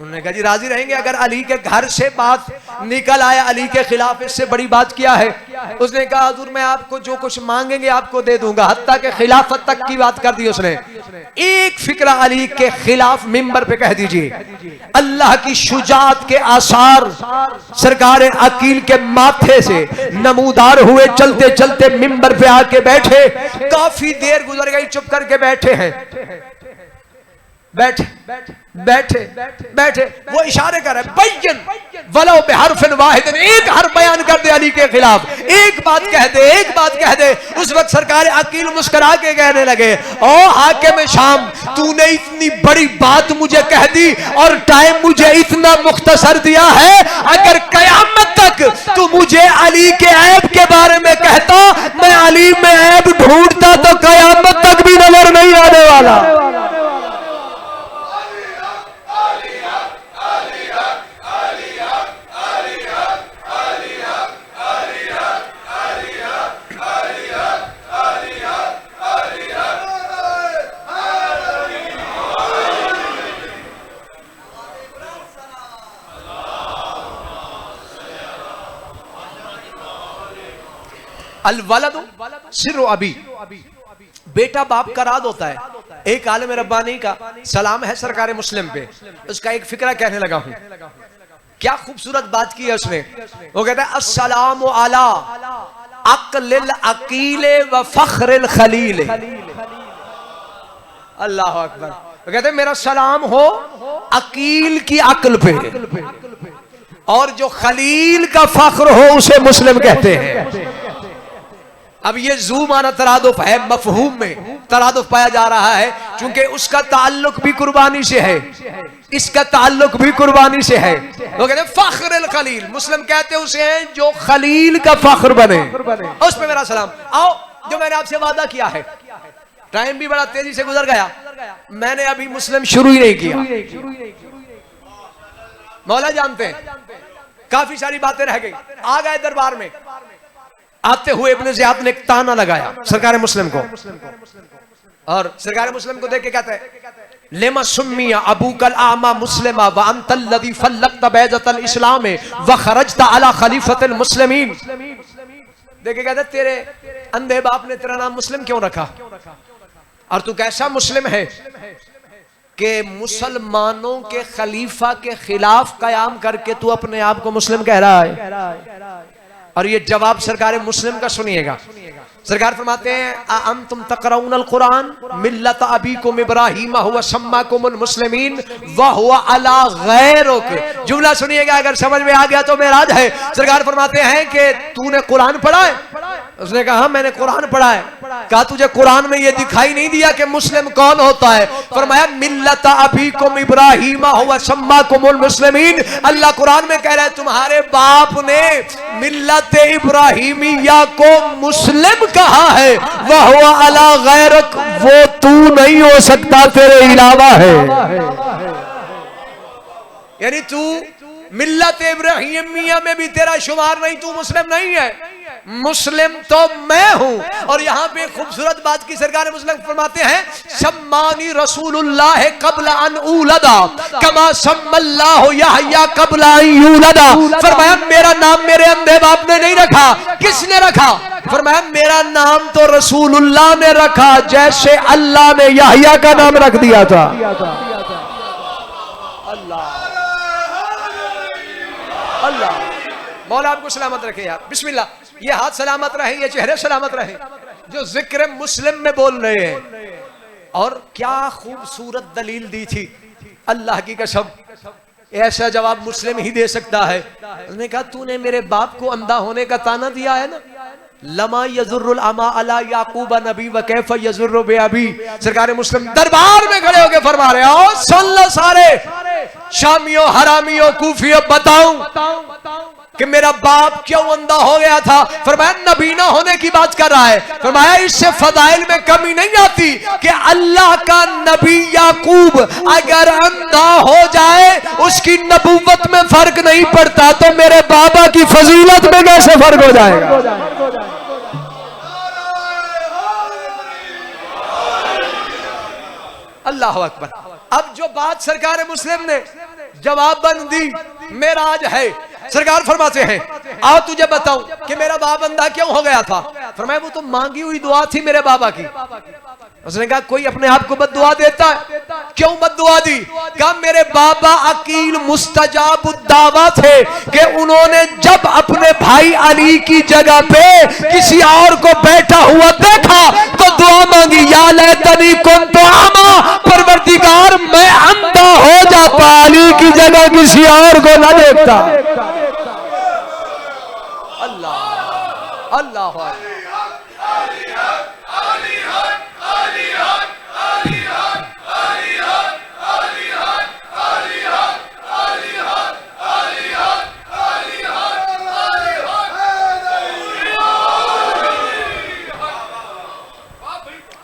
उन्होंने कहा जी राजी रहेंगे, अगर अली के घर से बात निकल आया अली के खिलाफ, इससे बड़ी बात क्या है। उसने कहा हुजूर मैं आपको जो कुछ मांगेंगे आपको दे दूंगा, हत्ता के खिलाफत तक की बात कर दी उसने। एक फिक्रा अली के खिलाफ मिंबर पे कह दीजिए। अल्लाह की शुजात के आसार सरकार अकील के माथे से नमूदार हुए। चलते चलते मिंबर पे आके बैठे, काफी देर गुजर गई, चुप करके बैठे हैं। बैठे बैठे बैठे वो इशारे कर रहे, बैयन वलो बिहरफिन वाहिदिन, एक हर बयान कर दे अली के खिलाफ, एक बात कह दे, एक बात कह दे। उस वक्त सरकार अकील मुस्कुरा के कहने लगे, ओ हाकिम शाम, तूने इतनी बड़ी बात मुझे कह दी और टाइम मुझे इतना मुख्तसर दिया है, अगर कयामत तक तू मुझे अली के ऐब के बारे में कहता, मैं अली में ऐब ढूंढता तो कयामत तक भी नजर नहीं आने वाला। अल वलदु सिर्रु अबी, बेटा बाप का राज होता है। एक आलिम रब्बानी का सलाम है सरकार मुस्लिम पे, उसका एक फिक्रा कहने लगा हूं। क्या खूबसूरत बात की है उसने। वो कहता है अस्सलामु अला अक्लिल अकीले व फख्रिल खलील। अल्लाह अकबर। वो कहते हैं मेरा सलाम हो अकील की अक्ल पे, और जो खलील का फख्र हो उसे मुस्लिम कहते हैं। अब ये जू माना तरादुफ है, मफहूम में तरादुफ पाया जा रहा है, क्योंकि उसका ताल्लुक भी कुर्बानी से है, इसका ताल्लुक भी कुर्बानी से है। वो कहते हैं फख्रुल खलील, मुस्लिम कहते हैं उसे हैं जो खलील का फख्र बने, उस पे मेरा सलाम। आओ, जो मैंने आपसे वादा किया है, टाइम भी बड़ा तेजी से गुजर गया, मैंने अभी मुस्लिम शुरू ही नहीं किया। मौला जानते हैं काफी सारी बातें रह गई। आ गए दरबार में, आते हुए इब्न ज़ियाद ने एक ताना लगाया सरकार मुस्लिम को, और सरकार मुस्लिम को देख के कहते हैं लेमा सुम्मिया अबू कल आमा मुस्लिमा व अंतल लदी फल्लक़्त बैज़तल इस्लाम व खरजत अला खलीफतल मुस्लिमीन। देख के कहते तेरे अंधे बाप ने तेरा नाम मुस्लिम क्यों रखा, और तू कैसा मुस्लिम है कि मुसलमानों के खलीफा के खिलाफ कयाम करके तू अपने आप को मुस्लिम कह रहा है। और ये जवाब सरकार मुस्लिम का सुनिएगा। सरकार फरमाते हैं अम तुम तक़राउनल कुरान मिल्लत अबीकुम इब्राहीम हुवा सम्माकुमुल मुस्लिमीन व हुवा अला गैरुक। जुमला सुनिएगा, अगर समझ में आ गया तो मेराज है। सरकार फरमाते हैं कि तूने कुरान पढ़ा है? उसने कहा मैंने कुरान पढ़ा है। कहा तुझे कुरान में ये दिखाई नहीं दिया कि मुस्लिम कौन होता है? फरमाया मिल्लत अबीकुम इब्राहीम हुवा सम्माकुमुल मुस्लिमीन। अल्लाह कुरान में कह रहा है तुम्हारे बाप ने मिल्लत इब्राहीमिया को मुस्लिम कहा है, वह अला गैरक, वो तू नहीं हो सकता, तेरे अलावा है। यानी तू मिल्लत इब्राहिमिया में भी तेरा शुमार नहीं, तू मुस्लिम नहीं है। मुस्लिम तो मैं हूं। और यहां पे खूबसूरत बात की सरकार मुस्लिम फरमाते हैं सम्मानी रसूलुल्लाह क़ब्ल अन उलदा कमा सम्मल्लाहु यहया क़ब्ल अन यूलदा। फरमाया मेरा नाम मेरे अंधे बाप ने नहीं रखा। किसने रखा? फरमाया मेरा नाम तो रसूलुल्लाह ने रखा, जैसे अल्लाह ने यहया का नाम रख दिया था। अल्लाह अल्लाह मौला आपको सलामत रखे यार। बिस्मिल्लाह, ये हाथ सलामत रहे, ये चेहरे सलामत रहे जो जिक्र मुस्लिम में बोल रहे हैं। और क्या खूबसूरत दलील दी थी, अल्लाह की कसम, ऐसा जवाब मुस्लिम ही दे सकता है। उसने कहा तूने मेरे बाप को अंधा होने का ताना दिया है ना, लमा यजुर्रुल अमा अला याकूब नबी व कैफ यजुर्रु बे अबी। सरकार मुस्लिम दरबार में खड़े होकर फरमा रहे हो, सुन लो सारे शामियों हरामियों कूफियों, बताऊं कि मेरा बाप क्यों अंधा हो गया था। फरमाया नबी ना होने की बात कर रहा है। फरमाया इससे फदाइल में कमी नहीं आती कि अल्लाह का नबी याकूब अगर अंधा हो जाए उसकी नबूवत में फर्क नहीं पड़ता, तो मेरे बाबा की फजीलत में कैसे फर्क हो जाएगा? अल्लाह अकबर। अब जो बात सरकार मुस्लिम ने जवाबन दी, मेराज है। सरकार फरमाते हैं आओ तुझे बताऊं कि मेरा बाप अंधा क्यों हो गया था। फरमाया वो तो मांगी हुई दुआ थी मेरे बाबा की। उसने कहा कोई अपने आप को बद्दुआ देता है? क्यों बद्दुआ दी? कहा मेरे बाबा अकील मुस्तजाब दावा थे कि उन्होंने जब अपने भाई अली की जगह पे किसी और को बैठा हुआ देखा तो दुआ मांगी, या लैतनी कुन्तु आमा, परवरदिगार मैं अंधा हो जाता, अली की जगह किसी और को ना देखता। अल्लाह अल्लाह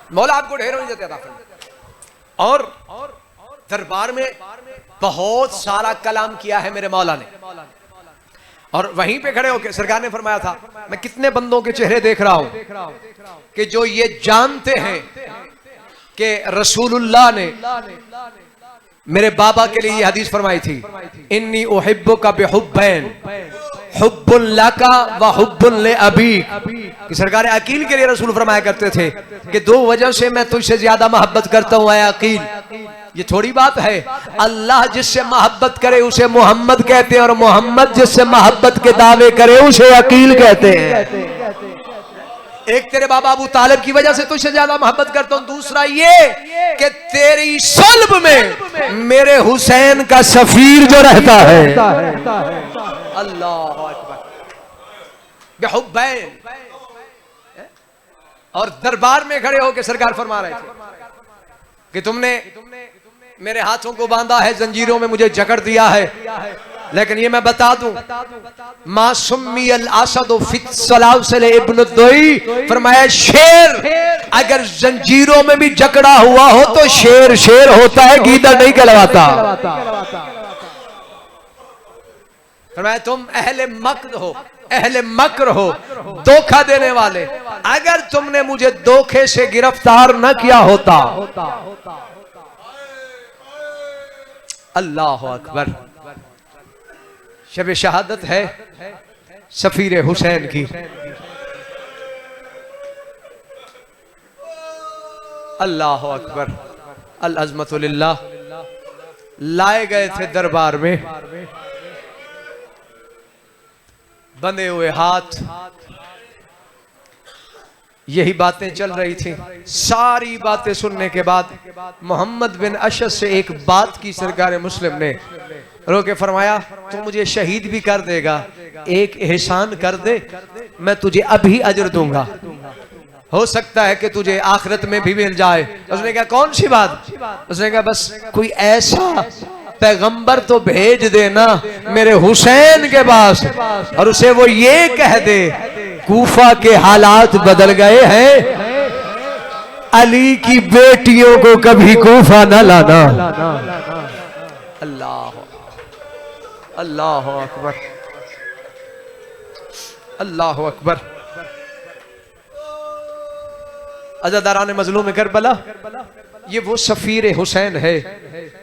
मौला आपको ढेरों इज्जत अता फरमाए। और दरबार में बहुत सारा कलाम किया है मेरे मौला ने। और वहीं पे खड़े होकर सरकार ने फरमाया था, मैं कितने बंदों के चेहरे देख रहा हूं कि जो ये जानते हैं कि रसूलुल्लाह ने मेरे बाबा के लिए ये हदीस फरमाई थी, इन्नी उहिब्बुका बिहुब्बैन, हुब्बुन लका व हुब्बुन ले अबीक। कि सरकार अकील के लिए रसूल फरमाया करते थे कि दो वजह से मैं तुझसे ज्यादा मोहब्बत करता हूं अकील। ये थोड़ी बात है, अल्लाह जिससे मोहब्बत करे उसे मोहम्मद कहते हैं और मोहम्मद जिससे मोहब्बत के दावे करे उसे अकील कहते हैं। एक तेरे बाबा अबू तालिब की वजह से तुझसे ज्यादा मोहब्बत करता हूं, दूसरा ये कि तेरी सल्ब में मेरे हुसैन का सफीर जो रहता है। अल्लाह अकबर बिहुब्बैन। और दरबार में खड़े होकर सरकार फरमा रहे थे कि तुमने मेरे हाथों को बांधा है, जंजीरों में मुझे जकड़ दिया है, लेकिन ये मैं बता दूं, मासुम्मियल असद फित सलासल इब्न दुई, फरमाया शेर अगर जंजीरों में भी जकड़ा हुआ हो तो शेर शेर होता है, गीदड़ नहीं कहलाता। फरमाया तुम अहले मक्र हो, अहले मक्र हो, धोखा देने वाले। अगर तुमने मुझे धोखे से गिरफ्तार न किया होता। अल्लाह अकबर। शब शहादत है सफीर हुसैन की। अल्लाह अकबर। अल अज़मतु लिल्लाह। लाए गए थे दरबार में बंधे हुए हाथ, यही बातें चल रही थी। सारी बातें सुनने के बाद मोहम्मद बिन अशद से एक बात की सरकार मुस्लिम ने, रोके फरमाया तू मुझे शहीद भी कर देगा, एक एहसान कर दे, मैं तुझे अभी अजर दूंगा, हो सकता है कि तुझे आखिरत में भी मिल जाए। उसने कहा कौन सी बात? उसने कहा बस कोई ऐसा पैगंबर तो भेज देना मेरे हुसैन के पास और उसे वो ये कह दे कूफा के हालात बदल गए हैं, अली की बेटियों को कभी कूफा न लाना। अल्लाह अल्लाह अकबर। अल्लाह अकबर। अज़ादारान मजलूम करबला, ये वो सफीर हुसैन है,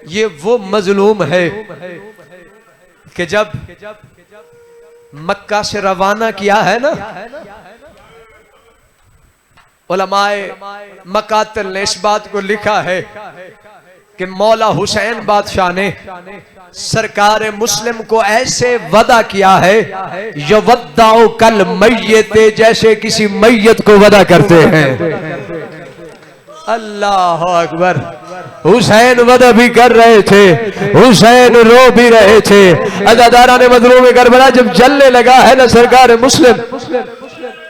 ये वो मजलूम है कि जब मक्का से रवाना किया है ना, उलमाए मकातिल ने इस बात को लिखा है कि मौला हुसैन बादशाह ने सरकार मुस्लिम को ऐसे वदा किया है, यवद्दाउ कल मय्यते, जैसे किसी मैयत को वदा करते हैं। अल्लाह अकबर। हुसैन वदा भी कर रहे थे, हुसैन रो भी रहे थे। अज़ादारा ने मजलूम करबला जब जलने लगा है ना सरकार मुस्लिम,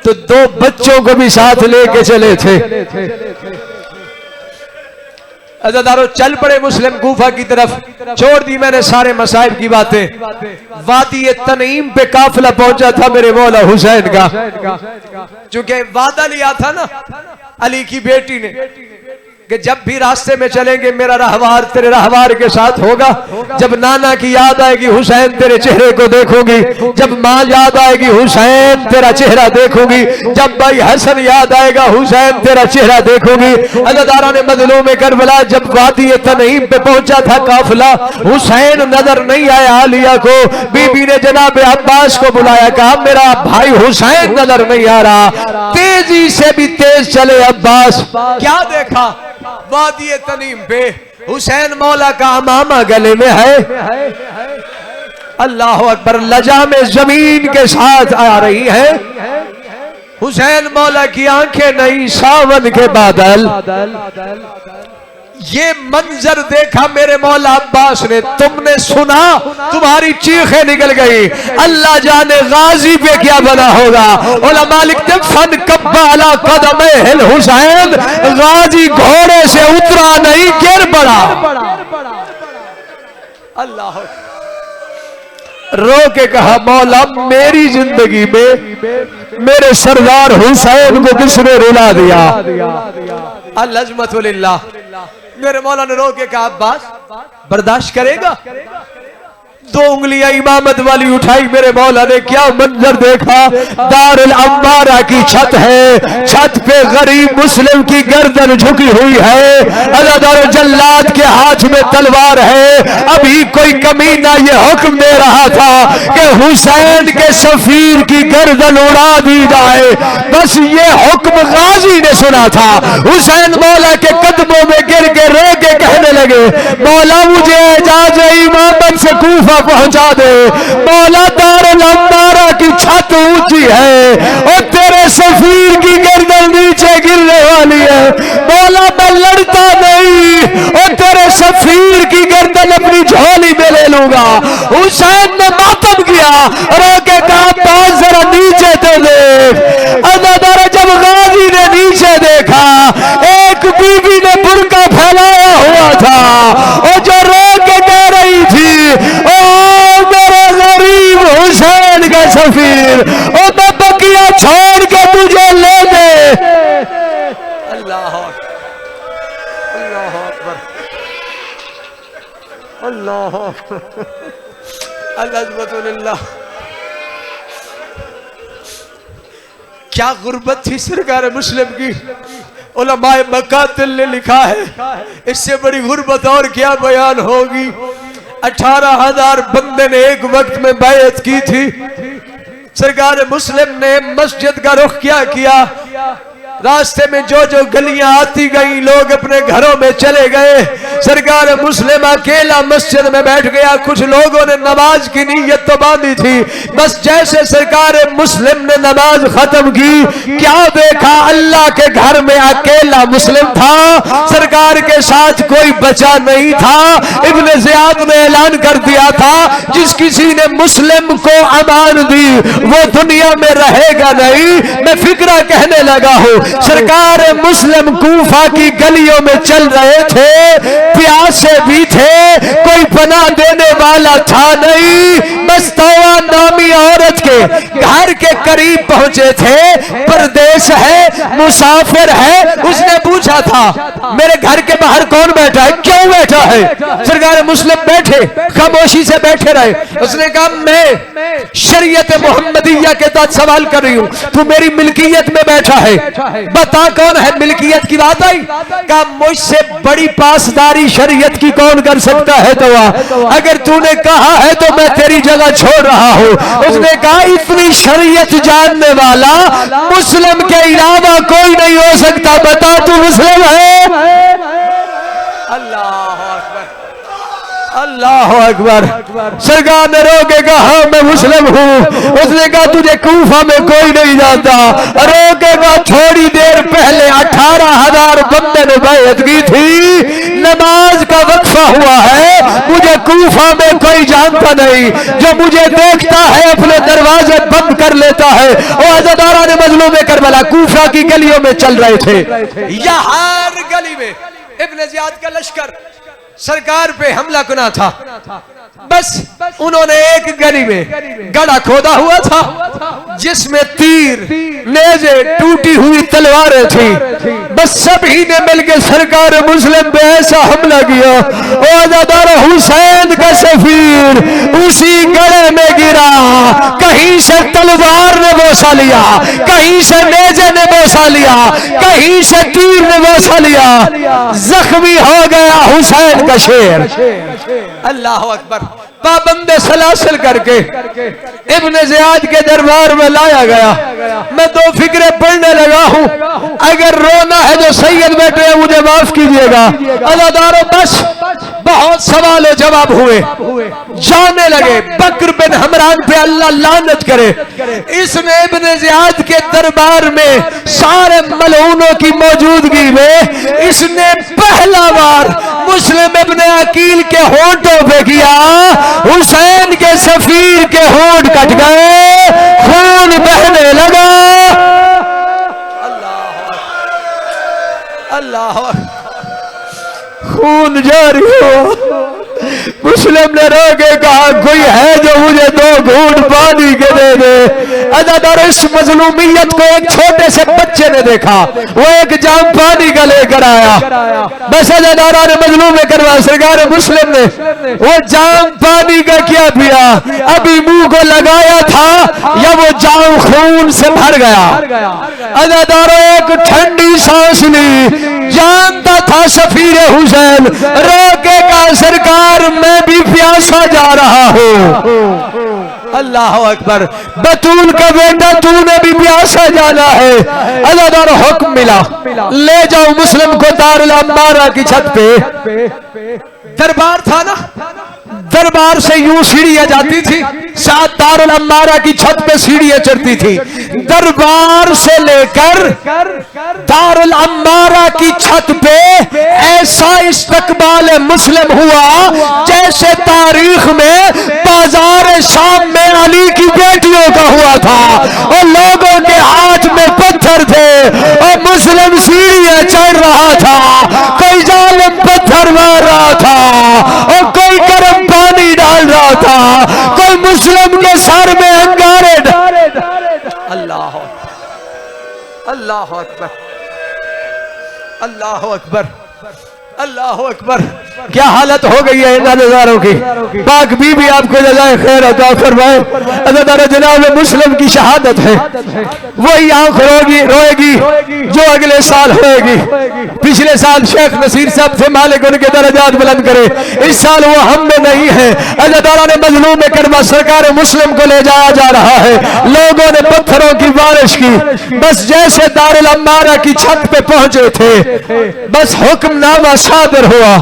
तो दो बच्चों को भी साथ लेके चले थे। अज़ादारों चल पड़े मुस्लिम कूफा की तरफ, छोड़ दी मैंने सारे मसाइब की बातें। वादी तनईम पे काफिला पहुंचा था मेरे मौला हुसैन का, चूंकि वादा लिया था ना अली की बेटी ने कि कि जब भी रास्ते में चलेंगे मेरा रहवार तेरे रहवार के साथ होगा। जब नाना की याद आएगी हुसैन तेरे चेहरे को देखूंगी, जब माँ याद आएगी हुसैन तेरा चेहरा देखूंगी, जब भाई हसन याद आएगा हुसैन तेरा चेहरा देखूंगी। अज़ादारा ने मजलूम में करबला जब वादी तनईम पे पहुंचा था काफिला, हुसैन नजर नहीं आया आलिया को। बीबी ने जनाब अब्बास को बुलाया, कहा मेरा भाई हुसैन नजर नहीं आ रहा। तेजी से भी तेज चले अब्बास, क्या देखा वादी तनीम पे हुसैन मौला का अमामा गले में है। अल्लाह अकबर, लजा में जमीन के साथ आ रही है। हुसैन मौला की आंखें नहीं सावन के बादल। ये मंजर देखा मेरे मौला अब्बास ने, तुमने सुना, तुम्हारी चीखें निकल गई। अल्लाह जाने गाजी पे क्या बना होगा। उलमा लिखते फन कब्बा अला कदमे हिल हुसैन, गाजी घोड़े से उतरा नहीं गिर पड़ा। अल्लाह रो के कहा मौला मेरी जिंदगी में मेरे सरदार हुसैन को किसने रुला दिया। अल्लाह मेरे मौला ने रो के कहा अब्बास बर्दाश्त करेगा। दो उंगलियां इमामत वाली उठाई मेरे मौला ने, क्या मंजर देखा। दारुल अंबारा की छत है, छत पे गरीब मुस्लिम की गर्दन झुकी हुई है। अज़ादार जल्लाद के हाथ में तलवार है। अभी कोई कमीना ये हुक्म दे रहा था कि हुसैन के सफीर की गर्दन उड़ा दी जाए। बस ये हुक्म गाजी ने सुना था। हुसैन मौला के कदमों में गिर के रो के कहने लगे मौला मुझे एजाज इमामत से कूफा पहुंचा दे। मौला दारुल अंबारा की छत ऊंची है और तेरे सफीर की गर्दन नीचे गिरने वाली है। मौला मैं लड़ता नहीं और तेरे सफीर की गर्दन अपनी झोली में ले लूंगा। हुसैन ने मातम किया, रोके कहा पास जरा नीचे तो देख। अज़ादारा जब गाजी ने नीचे देखा, एक बीबी ने बुर्का फैलाया हुआ था और जो रो के कह रही थी ओ मेरे गरीब हुसैन का सफीर, ओ मैं बकिया छोड़ के तुझे ले दे। अल्लाह अकबर, अल्लाह अल्लाह। क्या गुर्बत थी सरकार मुस्लिम की। उलमाए मकातिल ने लिखा है इससे बड़ी गुर्बत और क्या बयान होगी। 18,000 बंदे ने एक वक्त में बैत की थी। सरकार मुस्लिम ने मस्जिद का रुख क्या किया। रास्ते में जो जो गलियां आती गई लोग अपने घरों में चले गए। सरकार मुस्लिम अकेला मस्जिद में बैठ गया। कुछ लोगों ने नमाज की नीयत तो बांधी थी। बस जैसे सरकार मुस्लिम ने नमाज खत्म की, क्या देखा अल्लाह के घर में अकेला मुस्लिम था। सरकार के साथ कोई बचा नहीं था। इब्न ज़ियाद ने ऐलान कर दिया था जिस किसी ने मुस्लिम को अमान दी वो दुनिया में रहेगा नहीं। मैं फिक्रा कहने लगा हूं। सरकार मुस्लिम कूफा की गलियों में चल रहे थे, प्यासे भी थे, कोई पनाह देने वाला था नहीं। बस तौवा नामी औरत के घर के करीब पहुंचे थे। परदेश है, मुसाफिर है। उसने पूछा था मेरे घर के बाहर कौन बैठा है, क्यों बैठा है। सरकार मुस्लिम बैठे, खामोशी से बैठे रहे। उसने कहा मैं शरीयत मोहम्मदिया के तहत सवाल कर रही हूं, तू मेरी मिल्कियत में बैठा है, बता कौन है। मिल्कियत की बात आई, कहा मुझसे बड़ी पासदारी शरीयत की कौन कर सकता है। तो अगर तूने कहा है तो मैं तेरी जगह छोड़ रहा हूं। उसने कहा इतनी शरीयत जानने वाला मुस्लिम के अलावा कोई नहीं हो सकता, बता तू मुस्लिम है। अल्लाह अकबर, अल्लाह अकबर। सरकार ने रो के कहा मैं मुस्लिम हूँ। उसने कहा तुझे कूफा में कोई नहीं जानता। रो के कहा थोड़ी देर पहले 18,000 बंदे ने बैत की थी। नमाज का वक्फा हुआ है, मुझे कूफा में कोई जानता नहीं। जो मुझे देखता है अपने दरवाजे बंद कर लेता है। और अज़ादारा ने मजलूम करबला कूफा की गलियों में चल रहे थे। या हर गली में इब्न ज़ियाद का लश्कर सरकार पे हमला करना था। बस उन्होंने एक गली में गड़ा खोदा हुआ था, जिसमें तीर नेज़े टूटी हुई तलवारें थी। बस सभी ने मिलकर सरकार मुस्लिम पे ऐसा हमला किया। आज़ादार हुसैन का सफीर उसी गड़े में गिरा। कहीं से तलवार ने बोसा लिया, कहीं से नेज़े ने बोसा लिया, कहीं से तीर ने बोसा लिया। जख्मी हो गया हुसैन का शेर। अल्लाह अकबर। पाबंदे सलासल करके इब्न ज़ियाद के दरबार में लाया गया। मैं दो फिक्रे पढ़ने लगा हूं, अगर रोना है जो सैयद बैठे हैं मुझे माफ कीजिएगा। अज़ादारों बस बहुत सवाल जवाब हुए, जाने लगे। बकर बिन हमरान पे अल्लाह लानत करे, इसने इब्न ज़ियाद के दरबार में सारे मलऊनों की मौजूदगी में इसने पहला बार मुस्लिम इब्न अकील के होंठों पे किया। हुसैन के सफीर के होंठ कट गए, खून बहने लगा। अल्लाह खून जारी हुआ। मुस्लिम ने रो के कहा कोई है जो मुझे 2 घूंट पानी के दे दे। अज़ादार इस मजलूमियत को एक छोटे से बच्चे ने देखा, वो एक जाम पानी का लेकर आया। बस अज़ादार ने मजलूम करवा सरकार मुस्लिम ने वो जाम पानी का क्या पिया, अभी मुंह को लगाया था या वो जाम खून से भर गया। अज़ादार एक ठंडी सांस ली, जानता था सफीर हुसैन। रोके का सरकार मैं भी प्यासा जा रहा हूं। अल्लाह अकबर। बतूल का बेटा तूने भी प्यासा जाना है। अज़ादार हुक्म मिला, ले जाओ मुस्लिम को दारुल अम्मारा की छत पे। दरबार था ना, दरबार से यूं सीढ़ियां जाती थी, साथ दारुल अम्मारा की छत पे सीढ़ियां चढ़ती थी। दरबार से लेकर दारुल अम्मारा की छत पे ऐसा इस्तकबाल मुस्लिम हुआ जैसे तारीख में बाजार शाम में अली की बेटियों का हुआ था। और लोगों के हाथ में पत्थर थे और मुस्लिम सीढ़ियां चढ़ रहा था। कोई जालिम पत्थर मार रहा था और कोई गर्म पानी डाल रहा था, कोई मुस्लिम के सर में अंगारे अल्लाह अल्लाह अकबर अल्लाह अकबर अल्लाह अकबर। क्या हालत हो गई है इन नजारों की। पाक बीबी आपको जज़ाए खैर अता फरमाए। अज़ादार जनाब मुस्लिम की शहादत है, वही आंख रोएगी जो अगले साल होएगी। पिछले साल शेख नसीर साहब थे, मालिक उनके दर्जात बुलंद करे। इस साल वो हम में नहीं है। अज़ादार ने मजलूम करवा सरकार मुस्लिम को ले जाया जा रहा है। लोगों ने पत्थरों की बारिश की। बस जैसे दारुल अम्मारा की छत पे पहुंचे थे, बस हुक्मनामा सादर हुआ।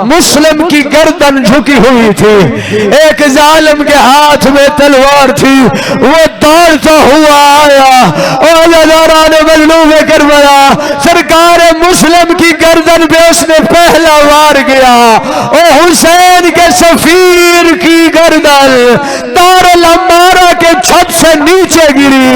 मुस्लिम की गर्दन झुकी हुई थी, एक जालिम के हाथ में तलवार थी। वो दौड़ता हुआ आया और अज़ादार ने मजलूम करवाया। सरकार मुस्लिम की गर्दन पे उसने पहला वार किया और हुसैन के सफीर की गर्दन दारुल अम्मारा के छत से नीचे गिरी।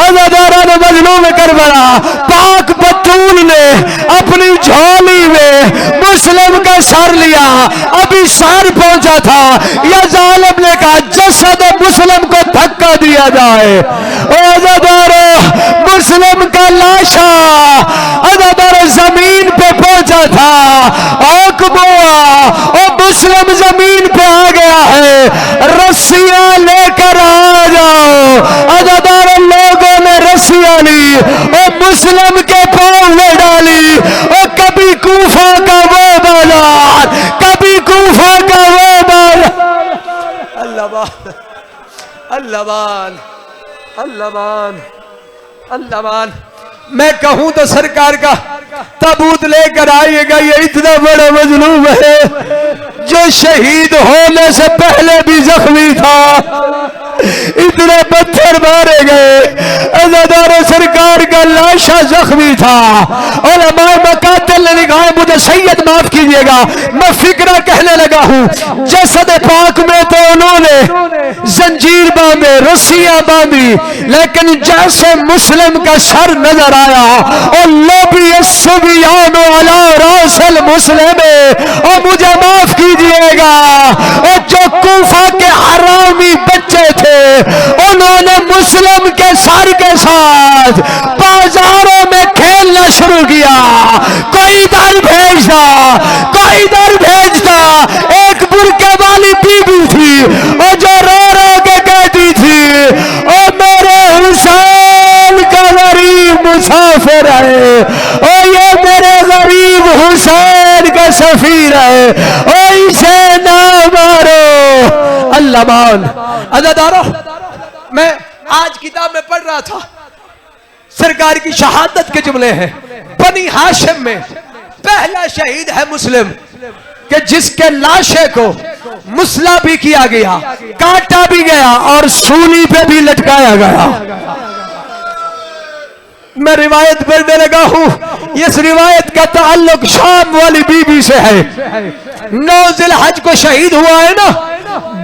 अज़ादार ने मजलूम करवाया। पाक बतूल ने अपनी झोली में मुस्लिम का सर लिया, अभी सर पहुंचा था या जालिम ने कहा जसद मुस्लिम को धक्का दिया जाए। अज़ादार मुस्लिम का लाशा अज़ादार जमीन पे पहुंचा था। और मुस्लिम जमीन पे आ गया है। रस्सियां लेकर आ जाओ। अज़ादार लोगों ने रस्सियां ली और मुस्लिम के पांव में डाली। और कभी कूफा का वो बाजार, कभी कूफा का वो बाजार। अल्लाह अल्लाह अल्लाह अल्लाह। मैं कहूं तो सरकार का ताबूत लेकर आइएगा। ये इतना बड़ा मजलूम है जो शहीद होने से पहले भी जख्मी था। इतने पत्थर मारे गए। अज़ादार सरकार का लाशा जख्मी था। और मकातिल ने कहा मुझे सैयद माफ कीजिएगा, मैं फिक्रा कहने लगा हूं। जसद पाक में तो उन्होंने जंजीर बांधे, रस्सियां बांधी, लेकिन जैसे मुस्लिम का सर नजर आया और मुस्लिम और मुझे माफ कीजिएगा, और जो कूफा के हरामी बच्चे थे उन्होंने मुस्लिम के सर के साथ बाजारों में खेलना शुरू किया। कोई इधर भेजता, कोई इधर भेजता। एक बुरके वाली बीबी थी और जो रो रो के कहती थी, ओ मेरे हुसैन का गरीब मुसाफिर है, ओ ये मेरे गरीब हुसैन का सफीर है, ओ इसे ना मारो। अल्लाह मान अज़ादारों, मैं आज किताब में पढ़ रहा था, सरकार की शहादत के जुमले हैं। बनी हाशिम में पहला शहीद है मुस्लिम कि जिसके लाशे को मुसला भी किया गया, काटा भी गया और सूली पे भी लटकाया गया। मैं रिवायत पढ़ने लगा हूं, इस रिवायत का ताल्लुक शाम वाली बीबी से है। 9 जिलहज को शहीद हुआ है ना,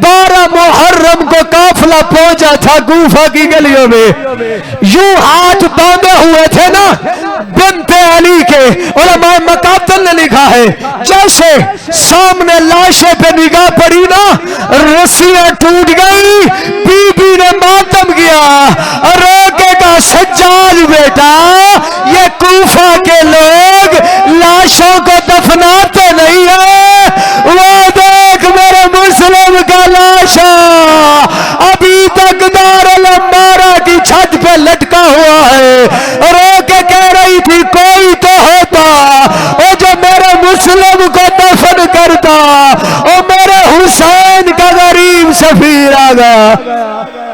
12 मुहर्रम को काफिला पहुंचा था गुफा की गलियों में। यूं हाथ बांधे हुए थे ना बिनते अली के। उलमाए मकातल ने लिखा है, जैसे सामने लाशे पे निगाह पड़ी ना, रस्सियां टूट गई। बीबी ने मातम किया, रोके का सज्जाद बेटा, ये कूफा के लोग लाशों को दफनाते नहीं है। वो देख मेरे मुस्लिम का लाशा अभी तक दारुल अम्मारा की छत पे लटका हुआ है। रो के कह रही थी, कोई तो होता वो जो मेरे मुस्लिम को दफन करता। ओ मेरे हुसैन का गरीब सफीर आ गया।